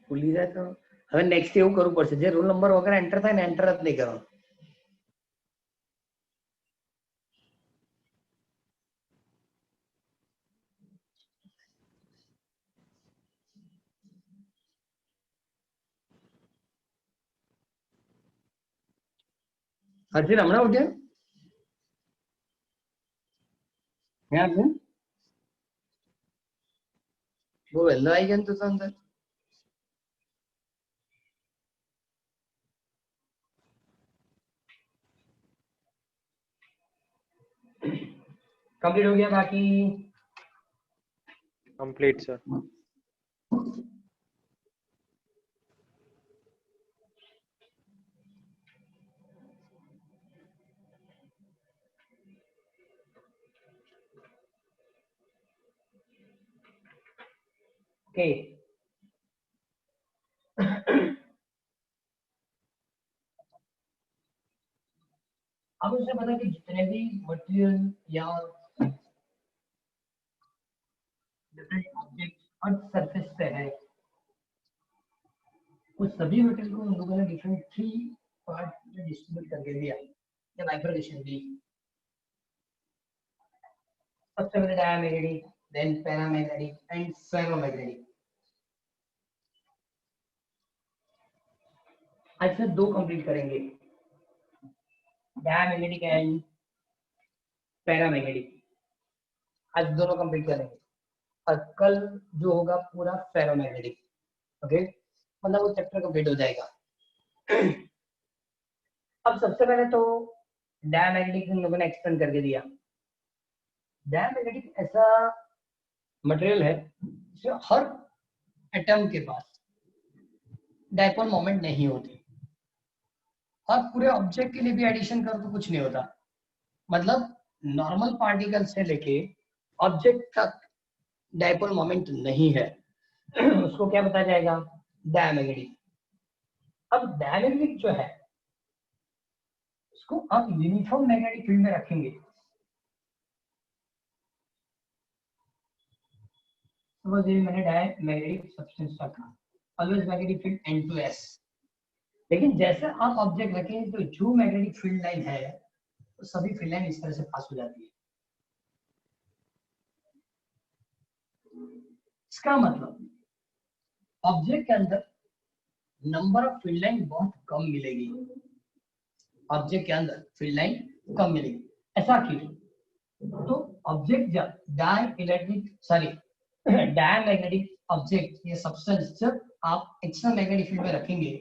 ભૂલી જાય તો હવે નેક્સ્ટ એવું કરવું પડશે, જે રોલ નંબર વગર એન્ટર થાય ને એન્ટર જ નહીં કરવાનો. હર્ષિલ હમણાં ઉઠ્યા? યાદ છે બહુ વહેલો આવી ગયો ને તું તો અંદર. कंप्लीट हो गया बाकी? Complete sir. ओके अब उसे पता कि जितने भी मटेरियल या डिफरेंट ऑब्जेक्ट अर्थ सरफेस पे है, उस सभी मटेरियल को उन लोगों ने डिफरेंट 3 पार्ट में डिस्ट्रीब्यूट करके दिया या बाइफरकेशन दी. सबसे पहले diamagnetic, then paramagnetic and ferromagnetic. आज से 2 कंप्लीट करेंगे, डायमैग्नेटिक एंड पैरामैग्नेटिक. आज दोनों कंप्लीट करेंगे और कल जो होगा पूरा फेरोमैग्नेटिक. ओके, मतलब वो चैप्टर कंप्लीट हो जाएगा. अब सबसे पहले तो डायमैग्नेटिक इन लोगों ने एक्सप्लेन करके दिया. डायमैग्नेटिक ऐसा मटेरियल है जो हर एटम के पास डायपोल मोमेंट नहीं होती, और पूरे ऑब्जेक्ट के लिए भी एडिशन करो तो कुछ नहीं होता. मतलब नॉर्मल पार्टिकल से लेके ऑब्जेक्ट तक डायपोल मोमेंट नहीं है. उसको क्या बताया जाएगा? डायमैग्नेटिक. अब डायमैग्नेटिक जो है उसको आप यूनिफॉर्म मैग्नेटिक फील्ड में रखेंगे. सपोज ये मैंने डायमैग्नेटिक सब्सटेंस रखा, ऑलवेज मैग्नेटिक फील्ड N2S. लेकिन जैसे आप ऑब्जेक्ट रखेंगे तो जो मैग्नेटिक फील्ड लाइन है तो सभी फील्ड लाइन इस तरह से पास हो जाती है. इसका मतलब ऑब्जेक्ट के अंदर नंबर ऑफ फील्ड लाइन बहुत कम मिलेगी. ऑब्जेक्ट के अंदर फील्ड लाइन कम मिलेगी. ऐसा क्यों? तो ऑब्जेक्ट जब डायमैग्नेटिक ऑब्जेक्ट ये सब्सटेंस जब आप एक्सटर्नल मैग्नेटिक फील्ड में रखेंगे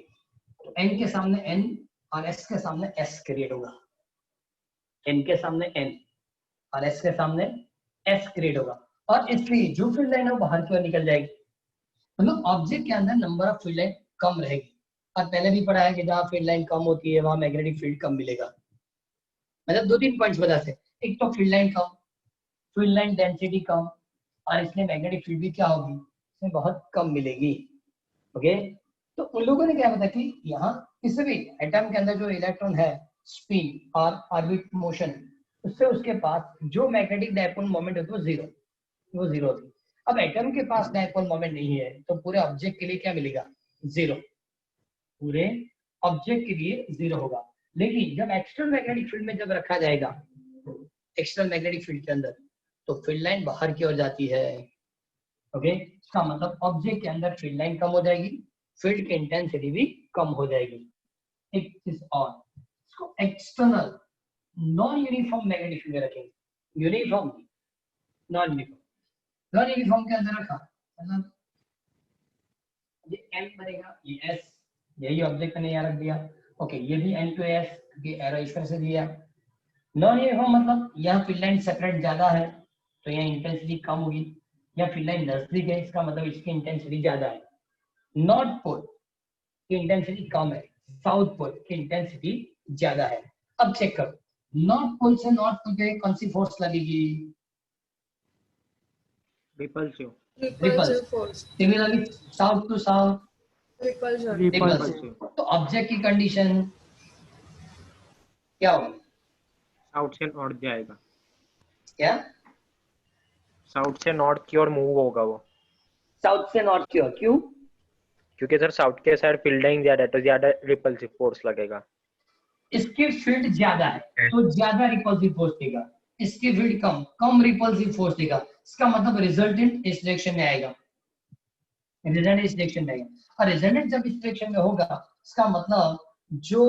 तो N के सामने N और S के सामने S क्रिएट होगा. N के सामने N और S के सामने S क्रिएट होगा, और इसलिए जो फील्ड लाइन है वो बाहर की ओर निकल जाएगी. मतलब ऑब्जेक्ट के अंदर नंबर ऑफ फील्ड लाइन कम रहेगी. और पहले भी पढ़ा है कि जहाँ फील्ड लाइन कम होती है वहां मैग्नेटिक फील्ड कम मिलेगा. मतलब 2-3 पॉइंट्स बताते हैं. एक तो फील्ड लाइन कम, फील्ड लाइन डेंसिटी कम, और इसलिए मैग्नेटिक फील्ड भी क्या होगी? इसमें बहुत कम मिलेगी. ओके, तो उन लोगों ने क्या बताया कि यहाँ किसी भी एटम के अंदर जो इलेक्ट्रॉन है स्पिन और ऑर्बिट मोशन, उससे उसके पास जो मैग्नेटिक डायपोल मोमेंट होती है वो जीरो होती. अब एटम के पास डायपोल मोमेंट नहीं है तो पूरे ऑब्जेक्ट के लिए क्या मिलेगा? जीरो. पूरे ऑब्जेक्ट के लिए जीरो होगा. लेकिन जब एक्सटर्नल मैग्नेटिक फील्ड में जब रखा जाएगा, एक्सटर्नल मैग्नेटिक फील्ड के अंदर, तो फील्ड लाइन बाहर की ओर जाती है. ओके, इसका मतलब ऑब्जेक्ट के अंदर फील्ड लाइन कम हो जाएगी, फील्ड की इंटेंसिटी भी कम हो जाएगी. एक चीज और, इसको external non uniform magnetic field में रखेंगे. Uniform non uniform. Non uniform के अंदर रखा, मतलब ये m बनेगा, ये s, यही ऑब्जेक्ट मैंने यहाँ रख दिया। ओके, ये भी n to s, ये एरो इस तरह से दिया। नॉन यूनिफॉर्म मतलब यहाँ फील्ड लाइन सेपरेट ज्यादा है तो यहाँ इंटेंसिटी कम होगी, या फील्ड लाइन नजदीक है इसका मतलब इसकी इंटेंसिटी ज्यादा है। नॉर्थ पोल की इंटेंसिटी कम है, साउथ पोल की इंटेंसिटी ज्यादा है। अब चेक करो, नॉर्थ पोल से नॉर्थ पोल पे कौन सी फोर्स लगेगी? Repulsive. Repulsive force. Similarly south to south Repulsion. Repulsive. तो ऑब्जेक्ट की कंडीशन क्या होगी? साउथ से नॉर्थ जाएगा, क्या? साउथ से नॉर्थ की ओर मूव होगा वो, साउथ से नॉर्थ की ओर। क्यों? क्योंकि सर साउथ के साइड फील्ड लाइन ज्यादा है तो ज्यादा रिपल्सिव फोर्स लगेगा। इसकी फील्ड ज्यादा है तो ज्यादा रिपल्सिव फोर्स देगा, इसकी फील्ड कम, कम रिपल्सिव फोर्स देगा। इसका मतलब रिजल्टेंट इस डायरेक्शन में आएगा, रिजल्टेंट इस डायरेक्शन में आएगा। और रिजल्टेंट जब इस डायरेक्शन में होगा, इसका मतलब जो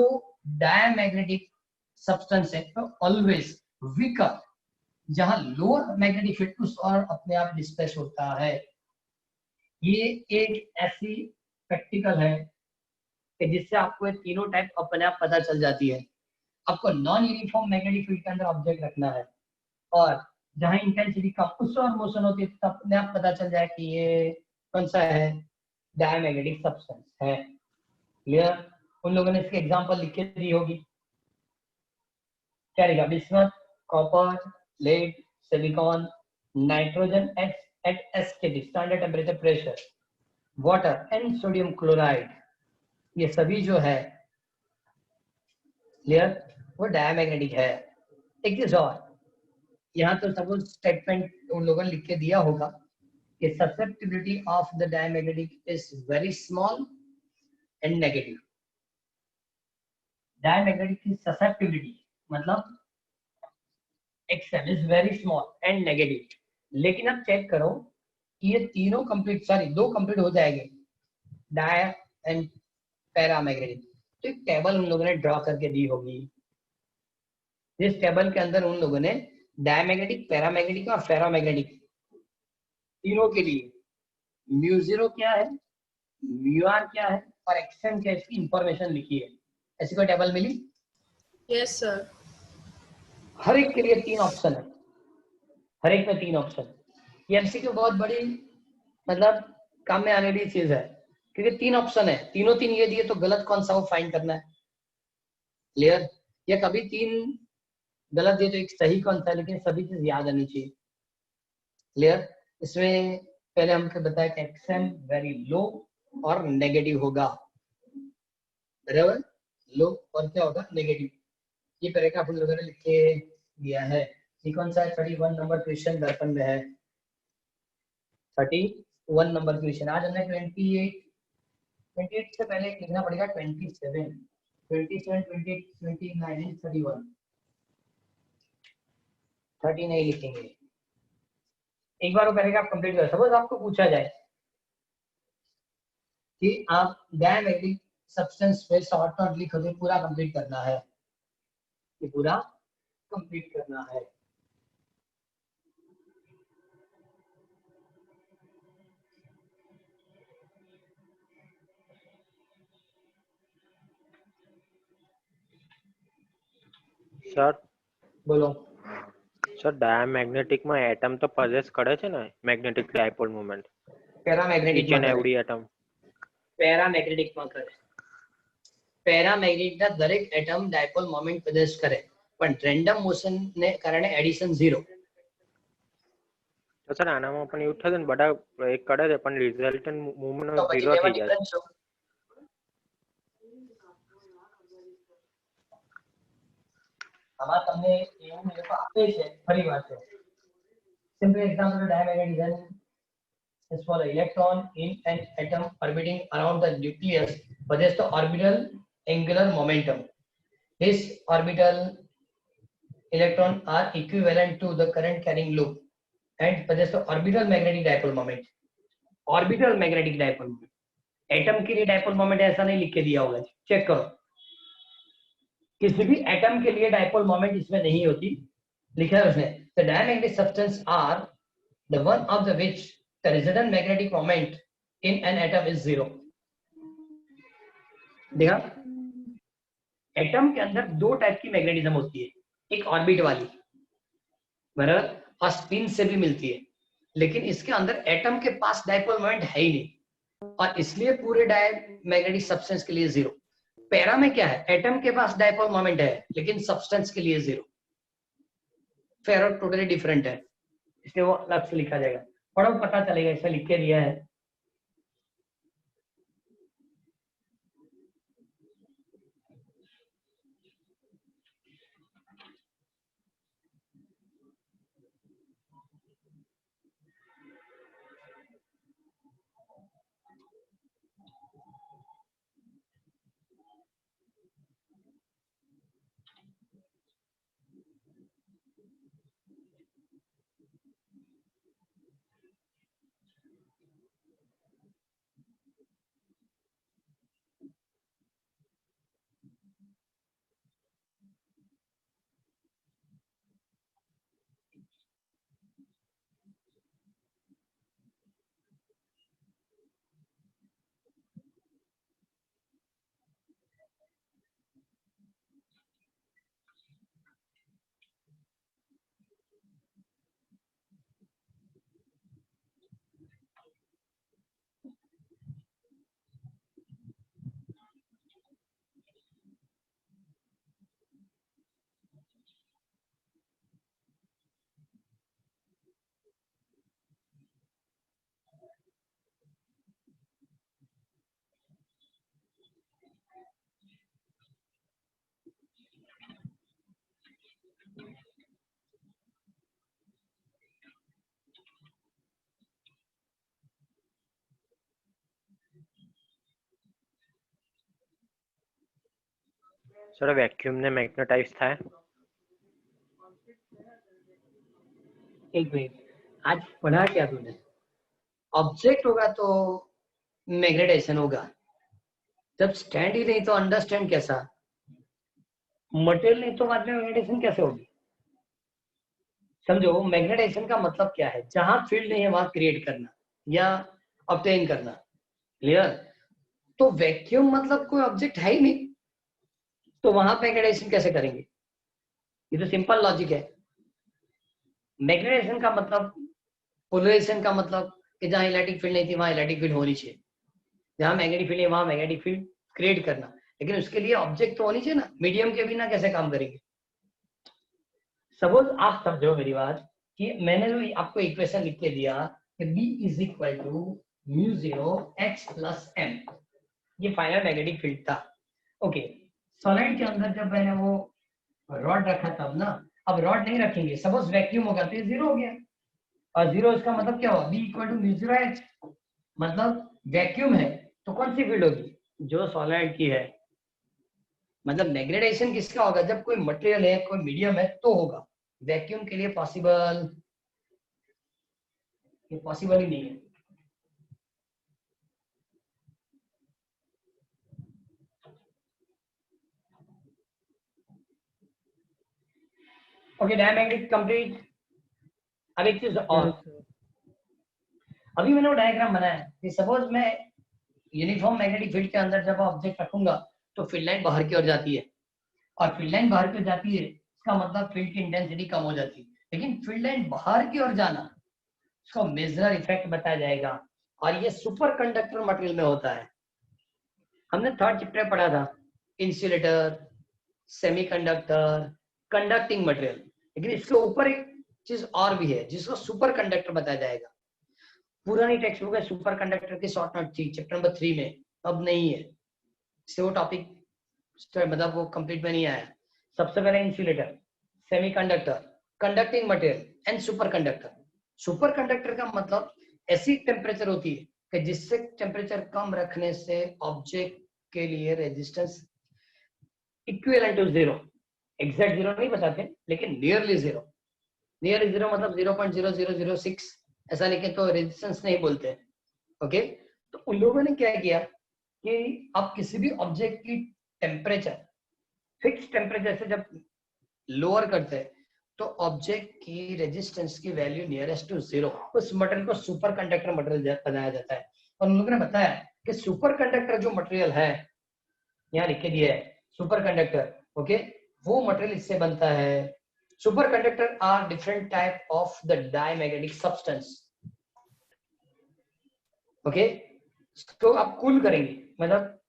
डायमैग्नेटिक सब्सटेंस है तो ऑलवेज वीकर, जहां लोअर मैग्नेटिक फील्ड उस और अपने आप डिस्प्लेस होता है। ये एक ऐसी प्रैक्टिकल है कि जिससे आपको ये तीनों टाइप अपने आप पता चल जाती है। आपको नॉन यूनिफॉर्म मैग्नेटिक फील्ड के अंदर ऑब्जेक्ट रखना है और जहां इंटेंसिटी कम उस और मोशन होती है तब अपने आप पता चल जाए कि ये कौन सा है, डायमैग्नेटिक सब्सटेंस है। क्लियर? उन लोगों ने इसके एग्जांपल लिख के दी होगी। क्या लिखा? Bismuth, copper, lead, silicon, nitrogen at static standard temperature pressure, water and sodium chloride, ये सभी जो है क्लियर वो डायमैग्नेटिक है। एक चीज और, यहाँ तो सपोज स्टेटमेंट उन लोगों ने लिख के दिया होगा कि susceptibility of the diamagnetic is very small and negative. Diamagnetic की ससेप्टिबिलिटी मतलब XL is very small and negative. लेकिन अब चेक करो कि ये तीनों कंप्लीट, सॉरी दो कंप्लीट हो जाएंगे, डाय एंड पैरामैग्नेटिक। तो एक टेबल उन लोगों ने ड्रॉ करके दी होगी, जिस टेबल के अंदर उन लोगों ने डायमैग्नेटिक, पैरामैग्नेटिक और फेरोमैग्नेटिक तीनों के लिए म्यू जीरो क्या है, म्यू आर क्या है और एक्सएम क्या है, इसकी इंफॉर्मेशन लिखी है। ऐसी कोई टेबल मिली? Yes, sir. हर एक के लिए 3 ऑप्शन है, हर एक में 3 ऑप्शन। ये एमसीक्यू बहुत बड़ी मतलब काम में आने वाली चीज है, क्योंकि 3 ऑप्शन है, तीनों 3 ये दिए तो गलत कौन सा वो फाइंड करना है। क्लियर? या कभी 3 गलत दिए तो एक सही कौन सा है, लेकिन सभी चीज याद आनी चाहिए। क्लियर? इसमें पहले हमको बताया कि एक्सएम वेरी लो और नेगेटिव होगा, बराबर, लो और क्या होगा, नेगेटिव। ये पैराग्राफ हम लोगों ने लिख के दिया है। ये कौन सा है? 31 नंबर क्वेश्चन दर्पण में है, 31 नंबर क्वेश्चन। आज हमने 28 से पहले एक लिखना पड़ेगा 27, 27, 28, 29, 31, 30 नहीं लिखेंगे। एक बार वो पैराग्राफ कंप्लीट करो। सपोज आपको पूछा जाए कि आप डायमैग्नेटिक सब्सटेंस पे शॉर्ट नोट लिखो तो पूरा कंप्लीट करना है, ये पूरा कंप्लीट करना है। સર બોલો। સર ડાયામેગ્નેટિક માં એટમ તો પોઝેસ કરે છે ને magnetic dipole moment, paramagnetic each and every atom paramagnetic માં કરે, પેરામેગ્નેટિક ના દરેક એટમ ડાયપોલ મોમેન્ટ પોઝેસ કરે, પણ રેન્ડમ મોશન ને કારણે એડિશન 0। તો સર આનામાં પણ એવું થશે ને, બધા એક કરે છે પણ રિઝલ્ટન્ટ મૂવમેન્ટ તો પછી 0 તેમાં થઈ જાય ડિફરન્સ શું? આમાં તમને એવું એ લોકો આપે છે, ફરી વાત છે। Simple example diamagnetism is for an electron in an atom orbiting around the nucleus possess the orbital angular momentum. This orbital electron are equivalent to the current carrying loop and possess the orbital magnetic dipole moment. Orbital magnetic dipole moment. Atom के लिए डायपोल मोमेंट ऐसा नहीं लिख के दिया होगा, चेक करो, किसी भी एटम के लिए डायपोल मोमेंट इसमें नहीं होती, लिखा है उसने। The diamagnetic substance are the one of the which the resultant magnetic moment in an atom is 0. देखा, एटम के अंदर दो टाइप की मैग्नेटिज्म होती है, एक ऑर्बिट वाली बराबर और स्पिन से भी मिलती है, लेकिन इसके अंदर एटम के पास डाइपोल मोमेंट है ही नहीं और इसलिए पूरे डायमैग्नेटिक सब्सटेंस के लिए 0. पैरा में क्या है, एटम के पास डाइपोल मोमेंट है लेकिन सब्सटेंस के लिए 0. फेरो टोटली डिफरेंट है, इसलिए वो अलग से लिखा जाएगा, पढ़ो पता चलेगा, इसमें लिख के दिया है. સર વેક્યુમ ને મેગ્નેટાઇઝ થાય. एक मिनट, आज पढ़ा क्या तूने? ऑब्जेक्ट होगा तो मैग्नेटाइजेशन होगा, जब स्टैंड ही नहीं तो अंडरस्टैंड कैसा? मटेरियल नहीं तो बाद में मैग्नेटाइजेशन कैसे होगी? समझो, मैग्नेटाइजेशन का मतलब क्या है, जहां फील्ड नहीं है वहां क्रिएट करना या ऑब्टेन करना. क्लियर? तो वैक्यूम मतलब कोई ऑब्जेक्ट है ही नहीं, तो वहां मैग्नेटाइजेशन कैसे करेंगे? ये तो सिंपल लॉजिक है. मैग्नेटाइजेशन का मतलब, पोलराइजेशन का मतलब कि जहां इलेक्ट्रिक फील्ड नहीं थी वहां इलेक्ट्रिक फील्ड होनी चाहिए, जहां मैग्नेटिक फील्ड है वहां मैग्नेटिक फील्ड क्रिएट करना, लेकिन उसके लिए ऑब्जेक्ट तो होनी चाहिए ना. मीडियम के बिना कैसे काम करेंगे? सपोज आप समझो मेरी बात कि मैंने जो आपको इक्वेशन लिख के दिया कि B is equal to μ0 x plus m, ये फाइनल मैग्नेटिक फील्ड था. ओके, सॉलिड के अंदर जब मैंने वो रॉड रखा तब ना, अब रॉड नहीं रखेंगे, सपोज वैक्यूम होगा तो ये 0 हो गया, और 0 इसका मतलब क्या हुआ, B इक्वल टू μ0 h, मतलब वैक्यूम है तो कौन सी फील्ड होगी, जो सॉलिड की है. मतलब मैग्नेटाइजेशन किसका होगा, जब कोई मटेरियल है कोई मीडियम है तो होगा. वैक्यूम के लिए पॉसिबल, ये पॉसिबल ही नहीं है. Okay, diamagnetic complete. अब एक चीज और, अभी मैंने वो डायग्राम बनाया कि सपोज मैं यूनिफॉर्म मैग्नेटिक फील्ड के अंदर जब ऑब्जेक्ट रखूंगा तो फील्ड लाइन बाहर की ओर जाती है, और फील्ड लाइन बाहर की ओर जाती है इसका मतलब फील्ड की इंटेंसिटी कम हो जाती है. लेकिन फील्ड लाइन बाहर की ओर जाना, इसको मेजर इफेक्ट बताया जाएगा, और ये सुपर कंडक्टर मटेरियल में होता है. हमने थर्ड चैप्टर पढ़ा था, इंसुलेटर, सेमीकंडक्टर, कंडक्टिंग मटेरियल, लेकिन इसके ऊपर एक चीज और भी है जिसको सुपर कंडक्टर बताया जाएगा. पुरानी टेक्स्ट बुक है सुपर कंडक्टर की, शॉर्ट नोट थी चैप्टर नंबर 3 में, अब नहीं है, इसलिए वो टॉपिक मतलब वो कंप्लीट में नहीं आया. सबसे पहले insulator, semiconductor, conducting material and super conductor. Super conductor का मतलब ऐसी टेम्परेचर होती है कि जिससे टेम्परेचर कम रखने से ऑब्जेक्ट के लिए रेजिस्टेंस इक्विवेलेंट टू 0, एग्जैक्ट 0 नहीं बताते लेकिन नियरली 0. नियरली 0 मतलब 0.0006 ऐसा लिखे तो रेजिस्टेंस नहीं बोलते. ओके, तो उन लोगों ने क्या किया कि आप किसी भी ऑब्जेक्ट की टेम्परेचर फिक्स टेम्परेचर से जब लोअर करते हैं तो ऑब्जेक्ट की रेजिस्टेंस की वैल्यू नियरेस्ट टू 0, उस मटेरियल को सुपर कंडक्टर मटेरियल बनाया जाता है। और उन लोगों ने बताया कि सुपर कंडक्टर जो मटेरियल है, यहाँ लिख के दिया है सुपर कंडक्टर, ओके, वो मटेरियल इससे बनता है। Superconductor are different type of the diamagnetic substance, okay. तो आप कूल करेंगे, मतलब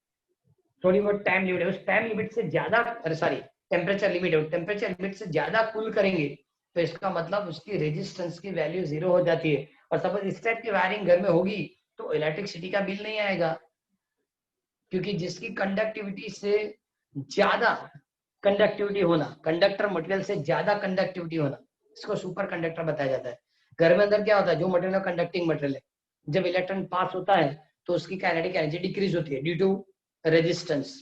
थोड़ी बहुत टाइम लिमिट है, उस टाइम लिमिट से ज्यादा, अरे सॉरी टेम्परेचर लिमिट है, टेम्परेचर लिमिट से ज्यादा कूल करेंगे तो इसका मतलब उसकी रेजिस्टेंस की वैल्यू 0 हो जाती है। और सपोज इस टाइप की वायरिंग घर में होगी तो इलेक्ट्रिसिटी का बिल नहीं आएगा, क्योंकि जिसकी कंडक्टिविटी से ज्यादा कंडक्टिविटी होना, कंडक्टर मटेरियल से ज्यादा कंडक्टिविटी होना, इसको सुपर कंडक्टर बताया जाता है। घर में अंदर क्या होता है, जो मटेरियल कंडक्टिंग मटेरियल है, जब इलेक्ट्रॉन पास होता है तो उसकी काइनेटिक एनर्जी डिक्रीज होती है ड्यू टू रेजिस्टेंस,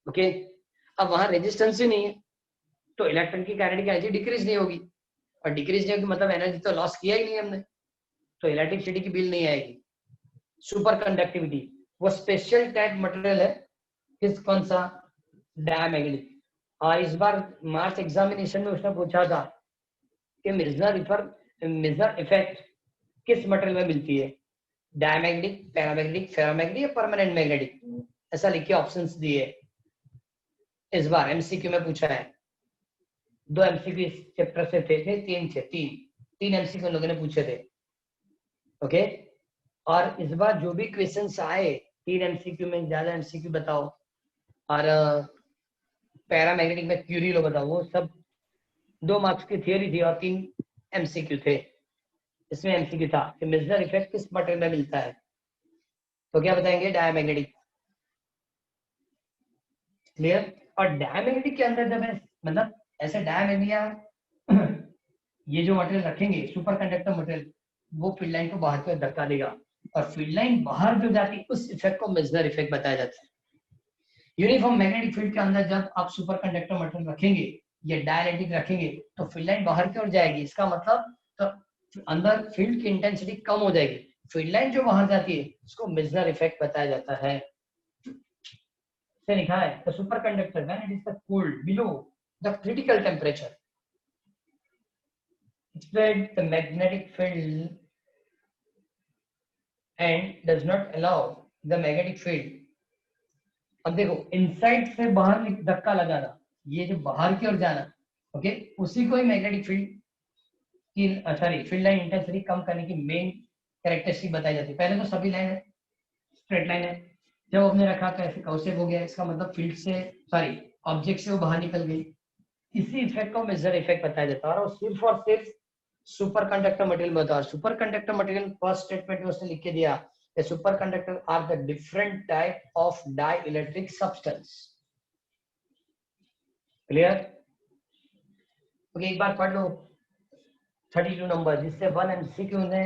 ओके। अब वहां रेजिस्टेंस ही नहीं है तो इलेक्ट्रॉन की काइनेटिक एनर्जी डिक्रीज नहीं होगी, और डिक्रीज नहीं होगी मतलब एनर्जी तो लॉस किया ही नहीं हमने, तो इलेक्ट्रिसिटी की बिल नहीं आएगी। सुपर कंडक्टिविटी वो स्पेशल टाइप मटेरियल है, किस कौन सा, डायमैग्नेटिक। और इस बार मार्च एग्जामिनेशन में उसने पूछा था कि मिर्जर इफेक्ट किस मटेरियल में मिलती है, डायमैग्नेटिक, पैरामैग्नेटिक, फेरोमैग्नेटिक या परमानेंट मैग्नेटिक, ऐसा लिख के ऑप्शंस दिए। इस बार एमसीक्यू में पूछा है, 2 एमसीक्यू इस चैप्टर से थे, तीन एमसीक्यू लोगों ने पूछे थे, ओके। और इस बार जो भी क्वेश्चंस आए 3 एमसीक्यू में, ज्यादा एमसीक्यू बताओ, और पैरामैग्नेटिक में क्यूरी लो बताओ, वो सब 2 मार्क्स की थियोरी थी और 3 एमसीक्यू थे। इसमें एमसीक्यू था कि मिर्जर इफेक्ट किस मटेरियल में मिलता है, तो क्या बताएंगे, डायमैग्नेटिक, क्लियर। और डायमैग्नेटिक के अंदर जब मतलब ऐसे डायमैग्नेटिक ये जो मटेरियल रखेंगे सुपर कंडक्टर मटेरियल, वो फील्ड लाइन को बाहर की ओर धक्का देगा, और फील्ड लाइन बाहर जो जाती है उस इफेक्ट को मिर्जर इफेक्ट बताया जाता है। यूनिफॉर्म मैग्नेटिक फील्ड के अंदर जब आप सुपर कंडक्टर मटेरियल रखेंगे या डायइलेक्ट्रिक रखेंगे तो फील्ड लाइन बाहर की ओर जाएगी, इसका मतलब तो अंदर फील्ड की इंटेंसिटी कम हो जाएगी, फील्ड लाइन जो बाहर जाती है उसको मिर्जर इफेक्ट बताया जाता है। से लिखा है the super conductor when it is cooled below the critical temperature spread the magnetic field and does not allow the magnetic field। अब देखो इनसाइड से बाहर धक्का लगाना, ये जो बाहर की ओर जाना, ओके, उसी को ही मैग्नेटिक फील्ड की सॉरी फील्ड लाइन इंटेंसिटी कम करने की मेन कैरेक्टरिस्टिक बताई जाती है। पहले तो सभी लाइन स्ट्रेट लाइन है, जब हमने रखा तो ऐसे कर्सिव हो गया, इसका मतलब फील्ड से सॉरी ऑब्जेक्ट से वो बाहर निकल गई। इसी इफेक्ट को मिर्जर इफेक्ट बताया जाता है, और सिर्फ और सिर्फ सुपर कंडक्टर मटेरियल में होता है। Superconductor material first statement में उसने लिख के दिया कि superconductor are the different type of dielectric substance, clear. Okay, एक बार पढ़ लो 32 नंबर, जिससे 1 एमसीक्यू ने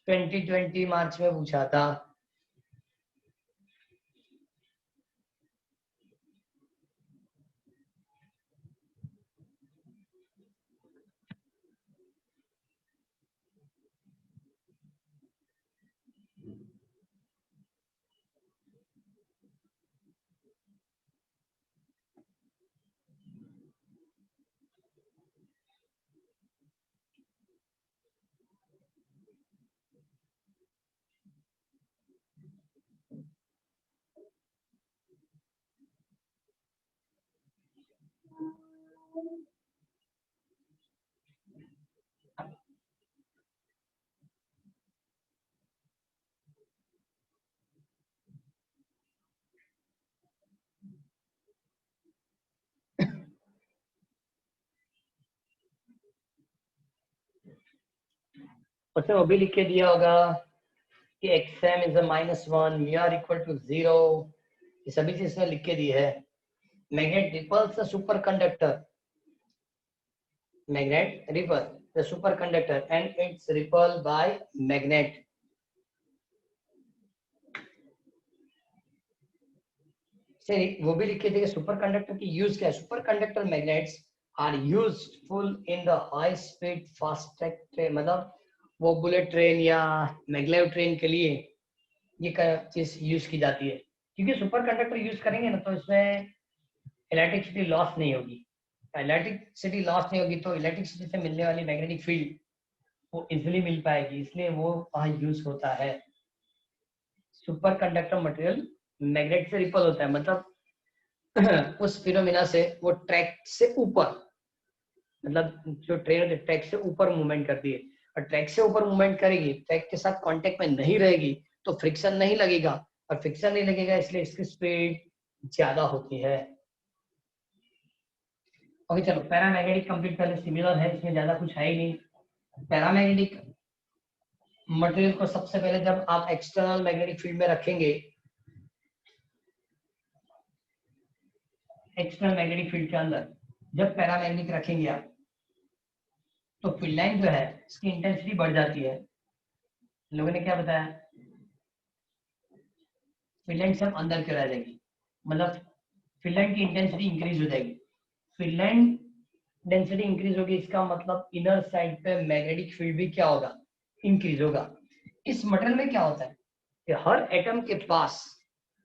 2020 मार्च में पूछा था। उसने वो भी लिख के दिया होगा कि xm is a -1, mu r equal to 0, ये सभी चीज इसने लिख के दी है। Magnet repels the superconductor, magnet repel the superconductor and its repel by magnet। से वो भी लिखे थे कि सुपर कंडक्टर की यूज क्या है। Superconductor magnets are useful in the high speed fast track, मतलब वो बुलेट ट्रेन या मैग्लेव ट्रेन के लिए ये चीज यूज की जाती है, क्योंकि सुपर कंडक्टर यूज करेंगे ना तो इसमें इलेक्ट्रिसिटी लॉस नहीं होगी, इलेक्ट्रिसिटी लॉस नहीं होगी तो इलेक्ट्रिसिटी से मिलने वाली मैग्नेटिक फील्ड वो इजिली मिल पाएगी, इसलिए वो वहाँ यूज होता है। सुपर कंडक्टर मटेरियल मैग्नेट से रिपल होता है, मतलब उस फिनोमिना से वो ट्रैक से ऊपर, मतलब जो ट्रेन ट्रैक से ऊपर मूवमेंट करती है, और ट्रैक से ऊपर मूवमेंट करेगी, ट्रैक के साथ कांटेक्ट में नहीं रहेगी तो फ्रिक्शन नहीं लगेगा, और फ्रिक्शन नहीं लगेगा इसलिए इसकी स्पीड ज्यादा होती है। ओके चलो, पैरामैग्नेटिक कंप्लीट कर ले, सिमिलर है, इसमें ज्यादा कुछ है ही नहीं। पैरामैग्नेटिक मटेरियल को सबसे पहले जब आप एक्सटर्नल मैग्नेटिक फील्ड में रखेंगे, एक्सटर्नल मैग्नेटिक फील्ड के अंदर जब पैरामैग्नेटिक रखेंगे आप, तो फील्ड लाइन जो है इसकी इंटेंसिटी बढ़ जाती है। लोगों ने क्या बताया, फील्ड लाइन सब अंदर क्यों रह जाएगी, मतलब फील्ड लाइन की इंटेंसिटी इंक्रीज हो जाएगी। फील्ड लाइन डेंसिटी इंक्रीज होगी, इसका मतलब इनर साइड पे मैग्नेटिक फील्ड भी क्या होगा, इंक्रीज होगा। इस मटेरियल में क्या होता है कि हर एटम के पास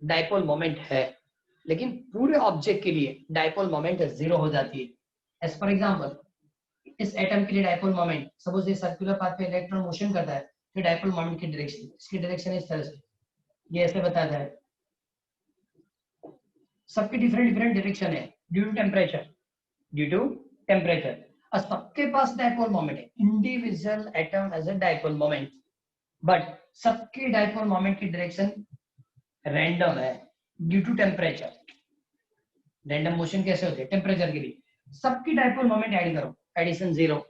डाइपोल मोमेंट है, लेकिन पूरे ऑब्जेक्ट के लिए डाइपोल मोमेंट 0 हो जाती है। एज फॉर एग्जांपल, इस एटम के लिए डाइपोल मोमेंट, सपोज ये सर्कुलर पाथ पे इलेक्ट्रॉन मोशन करता है, तो डाइपोल मोमेंट की डायरेक्शन, इसकी डायरेक्शन इस तरह से, ये ऐसे बताता है। सबकी डिफरेंट डिफरेंट डायरेक्शन है due to temperature, due to temperature, और सबके पास डाइपोल मोमेंट है। Individual atom as a dipole moment, but सबकी डाइपोल मोमेंट की डायरेक्शन रैंडम है due to temperature. Random motion कैसे होते हैं, टेम्परेचर के लिए। सबकी डाइपोल मोमेंट ऐड करो, एडिशन 0,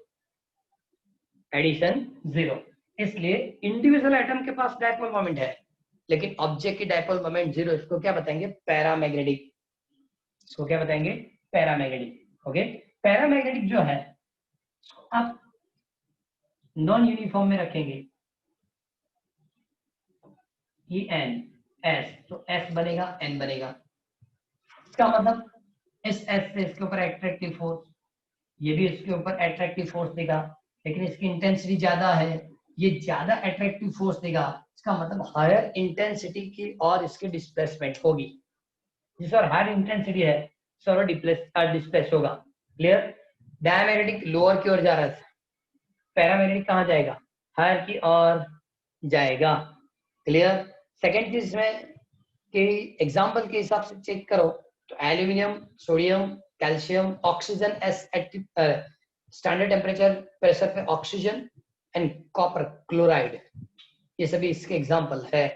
एडिशन 0। इसलिए इंडिविजुअल एटम के पास डाइपोल मोमेंट है, लेकिन ऑब्जेक्ट की डाइपोल मोमेंट 0। इसको क्या बताएंगे, पैरामैग्नेटिक। इसको क्या बताएंगे, पैरामैग्नेटिक। ओके, पैरामैग्नेटिक जो है आप नॉन यूनिफॉर्म में रखेंगे, ई एन एस, तो एस बनेगा एन बनेगा। इसका मतलब इस एस से इसके ऊपर एट्रैक्टिव फोर्स, ये भी इसके ऊपर एट्रैक्टिव फोर्स देगा, लेकिन इसकी इंटेंसिटी ज्यादा है, ये ज्यादा एट्रैक्टिव फोर्स देगा। इसका मतलब हायर इंटेंसिटी की और इसकी डिस्प्लेसमेंट होगी, जिस और हायर इंटेंसिटी है सर डिस्प्लेस होगा। क्लियर। डायमैग्नेटिक लोअर की ओर जा रहा है, पैरामैग्नेटिक कहाँ जाएगा, हायर की ओर जाएगा। क्लियर। सेकेंड चीज में कि एग्जाम्पल के हिसाब से चेक करो तो aluminium, sodium, calcium, oxygen S standard temperature pressure पे ऑक्सीजन, एंड कॉपर क्लोराइड, ये सभी इसके एग्जाम्पल है।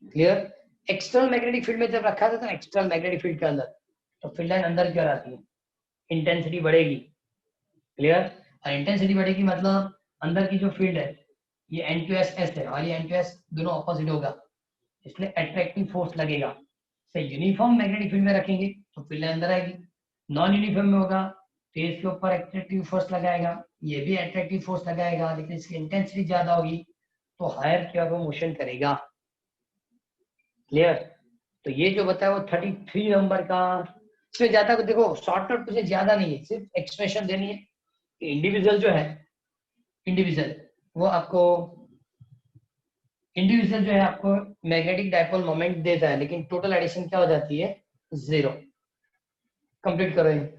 क्लियर। एक्सटर्नल मैग्नेटिक फील्ड में जब रखा था, तो एक्सटर्नल मैग्नेटिक फील्ड के अंदर तो फील्ड लाइन अंदर क्यों आती है, इंटेंसिटी बढ़ेगी। क्लियर। और इंटेंसिटी बढ़ेगी मतलब अंदर की जो फील्ड है ये N2S S है, और ये N2S दोनों ऑपोजिट होगा, इसलिए अट्रैक्टिव फोर्स लगेगा। से यूनिफॉर्म मैग्नेटिक फील्ड में रखेंगे तो फील्ड अंदर आएगी, नॉन यूनिफॉर्म में होगा तो इसके ऊपर अट्रैक्टिव फोर्स लगाएगा, ये भी अट्रैक्टिव फोर्स लगाएगा, लेकिन इसकी इंटेंसिटी ज्यादा होगी तो हायर की ओर वो मोशन करेगा। क्लियर। तो ये जो बताया वो 33 नंबर का, इसमें ज्यादा देखो शॉर्टकट मुझे ज्यादा नहीं है, सिर्फ एक्सप्रेशन देनी है। इंडिविजुअल जो है, इंडिविजुअल वो आपको, इंडिविजुअल जो है आपको मैग्नेटिक डाइपोल मोमेंट देता है, लेकिन टोटल एडिशन क्या हो जाती है, 0। कंप्लीट करो ये।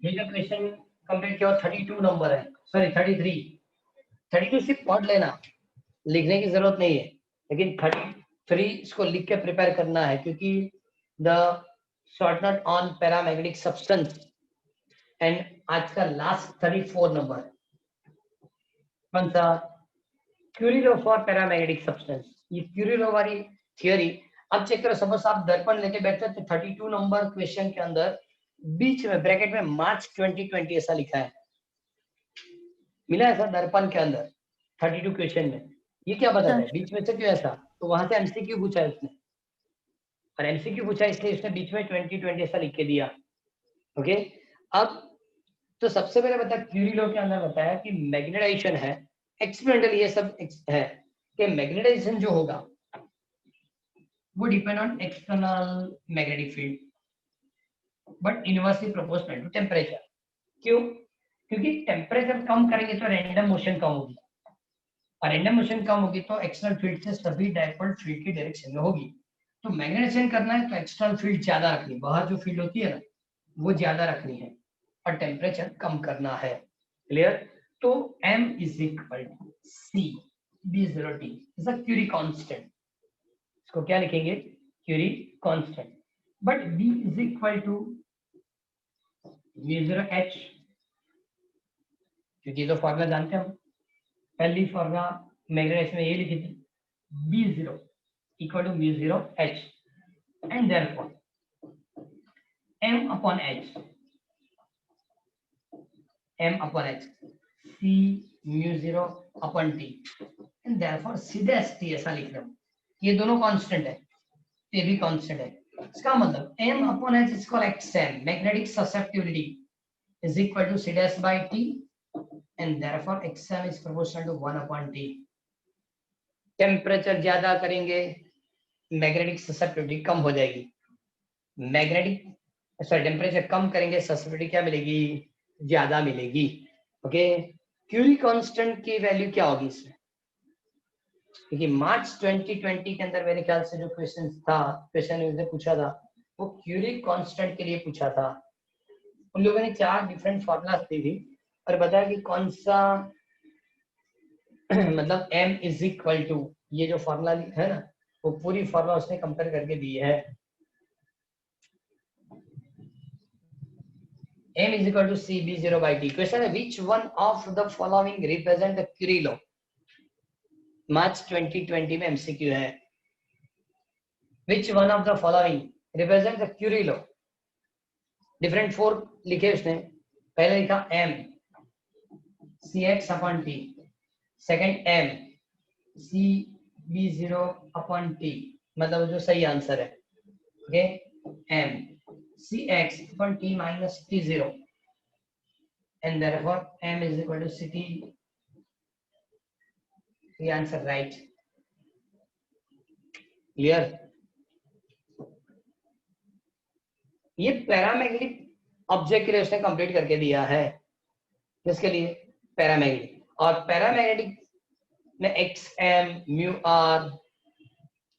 ये जो क्वेश्चन कंप्लीट किया 32 नंबर है, सॉरी 32 सिर्फ पढ़ लेना, लिखने की जरूरत नहीं है, लेकिन 33 इसको लिख के प्रिपेयर करना है, क्योंकि the short note on paramagnetic substance and आज का लास्ट 34 नंबर कौन सा, Curie law for paramagnetic substance. ये क्यूरी लॉ वाली थियरी अब चेक करो, सपोज आप दर्पण लेके बैठते तो 32 नंबर क्वेश्चन के अंदर बीच में ब्रैकेट में मार्च 2020 ऐसा लिखा है, मिला ऐसा दर्पण के अंदर 32 क्वेश्चन में, ये क्या बताता है बीच में से क्यों ऐसा, तो वहां से एमसीक्यू पूछा है उसने, और एमसीक्यू पूछा इसलिए उसने बीच में 2020 ऐसा लिख के दिया। ओके, अब तो सबसे पहले बता क्यूरी लॉ के अंदर बताया कि मैग्नेटाइजेशन है, एक्सपेरिमेंटल ये सब है कि मैग्नेटाइजेशन जो होगा वो depend on external magnetic field but inversely proportional to temperature. क्यों? क्योंकि टेम्परेचर कम करेंगे तो रैंडम मोशन कम होगी, और रैंडम मोशन कम होगी तो एक्सटर्नल फील्ड से सभी डायपोल फील्ड की डायरेक्शन में होगी। तो मैग्नेटाइजेशन करना है तो एक्सटर्नल फील्ड ज्यादा रखनी, बाहर जो फील्ड होती है ना वो ज्यादा रखनी है, और टेम्परेचर कम करना है। क्लियर? तो m is equal to c b0t is a Curie constant, इसको क्या लिखेंगे, Curie constant, but b is equal to v0h, क्योंकि तो फॉर्मूला जानते हैं हम, पहली फॉर्मूला मैग्नेटाइजेशन में ये लिखी थी, b0 equal to v0h, and therefore m upon h c mu0 upon t and therefore c dash t ऐसा लिख रहा हूँ, ये दोनों कांस्टेंट है, ये भी कांस्टेंट है, इसका मतलब m upon h is called xm, magnetic susceptibility is equal to c dash by t and therefore xm is proportional to 1 upon t। Temperature ज्यादा करेंगे मैग्नेटिक ससेप्टिबिलिटी कम हो जाएगी, मैग्नेटिक सॉरी टेम्परेचर कम करेंगे ससेप्टिबिलिटी क्या मिलेगी, ज्यादा मिलेगी। ओके, क्यूरी कांस्टेंट की वैल्यू क्या होगी इसमें, क्योंकि मार्च 2020 के अंदर मेरे ख्याल से जो क्वेश्चन ने पूछा था वो क्यूरी कांस्टेंट के लिए पूछा था, उन लोगों ने 4 डिफरेंट फॉर्मूला दी थी और बताया कि कौन सा मतलब m इज इक्वल टू ये जो फॉर्मूला है ना वो पूरी फॉर्मूला उसने कंपेयर करके दी है, m is equal to c b0 by t। Question है which one of the following represent the Curie law, मार्च 2020 में MCQ है, which one of the following represent the Curie law, different 4 लिखे उसने, पहले लिखा m cx upon t, second m c b0 upon t, मतलब जो सही आंसर है, okay, m cx upon t minus t0 and therefore m is equal to ct, the answer right। clear? ये पैरामैग्नेटिक ऑब्जेक्ट के लिए उसने कंप्लीट करके दिया है, जिसके लिए पैरामैग्नेटिक, और पैरामैग्नेटिक में एक्स एम म्यू आर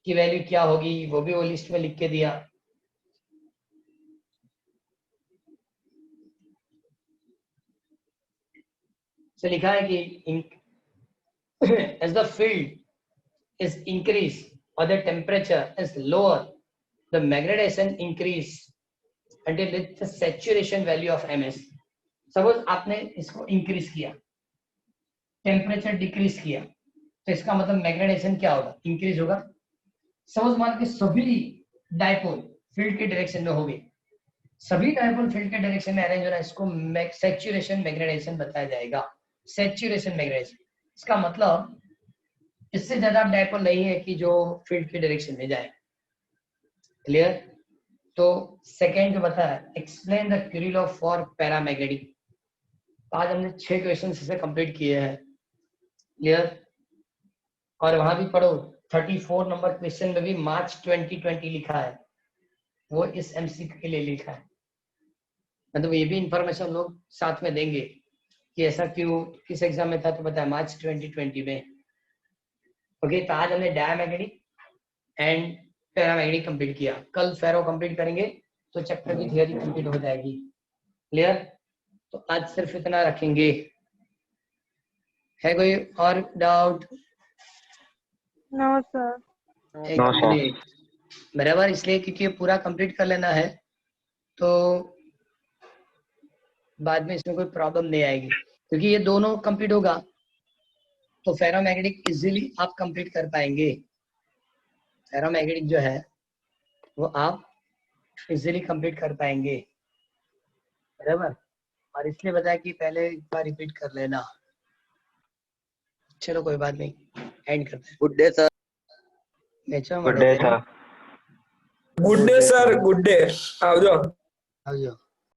की वैल्यू क्या होगी वो भी वो लिस्ट में लिख के दिया। से लिखा है कि as the field is increase or the temperature is lower, the magnetization increase until it's the saturation value of ms। Suppose आपने इसको इंक्रीज किया, टेम्परेचर डिक्रीज किया, तो इसका मतलब मैग्नेटाइजेशन क्या होगा, इंक्रीज होगा। सपोज मान के सभी डायपोल फील्ड के डायरेक्शन में हो गए, सभी डायपोल फील्ड के डायरेक्शन में अरेंज हो रहा है, इसको सैचुरेशन मैग्नेटाइजेशन बताया जाएगा, सैचुरेशन मैग्नेटाइजेशन। इसका मतलब इससे ज्यादा डायपोल नहीं है कि जो फील्ड की डायरेक्शन में जाए। क्लियर? तो सेकेंड जो बताया explain the Curie law for paramagnetic, आज हमने 6 क्वेश्चन इसे कंप्लीट किए हैं। क्लियर? और वहां भी पढ़ो 34 नंबर क्वेश्चन में भी मार्च 2020 लिखा है, वो इस एमसीक्यू के लिए लिखा है, मतलब ये भी इंफॉर्मेशन लोग साथ में देंगे कि ऐसा क्यों, किस एग्जाम में था, तो बताया मार्च 2020 में। ओके, तो आज हमने डायमैग्नेटिक एंड पैरामैग्नेटिक कंप्लीट किया, कल फेरो कंप्लीट करेंगे तो चैप्टर की थियरी कंप्लीट हो जाएगी। क्लियर? तो आज सिर्फ इतना रखेंगे। है कोई और डाउट? No sir. एक मिनट, बराबर, इसलिए क्योंकि ये पूरा कंप्लीट कर लेना है तो बाद में इसमें कोई प्रॉब्लम नहीं आएगी, क्योंकि ये दोनों कंप्लीट होगा तो फेरोमैग्नेटिक इजीली आप कंप्लीट कर पाएंगे। फेरोमैग्नेटिक जो है वो आप इजीली कंप्लीट कर पाएंगे, बराबर। और इसलिए बताया कि पहले एक बार रिपीट कर लेना। चलो कोई बात नहीं, एंड करते हैं। Good day sir. Nature good day sir. Good day sir, good day. आओ जाओ। आओ जाओ।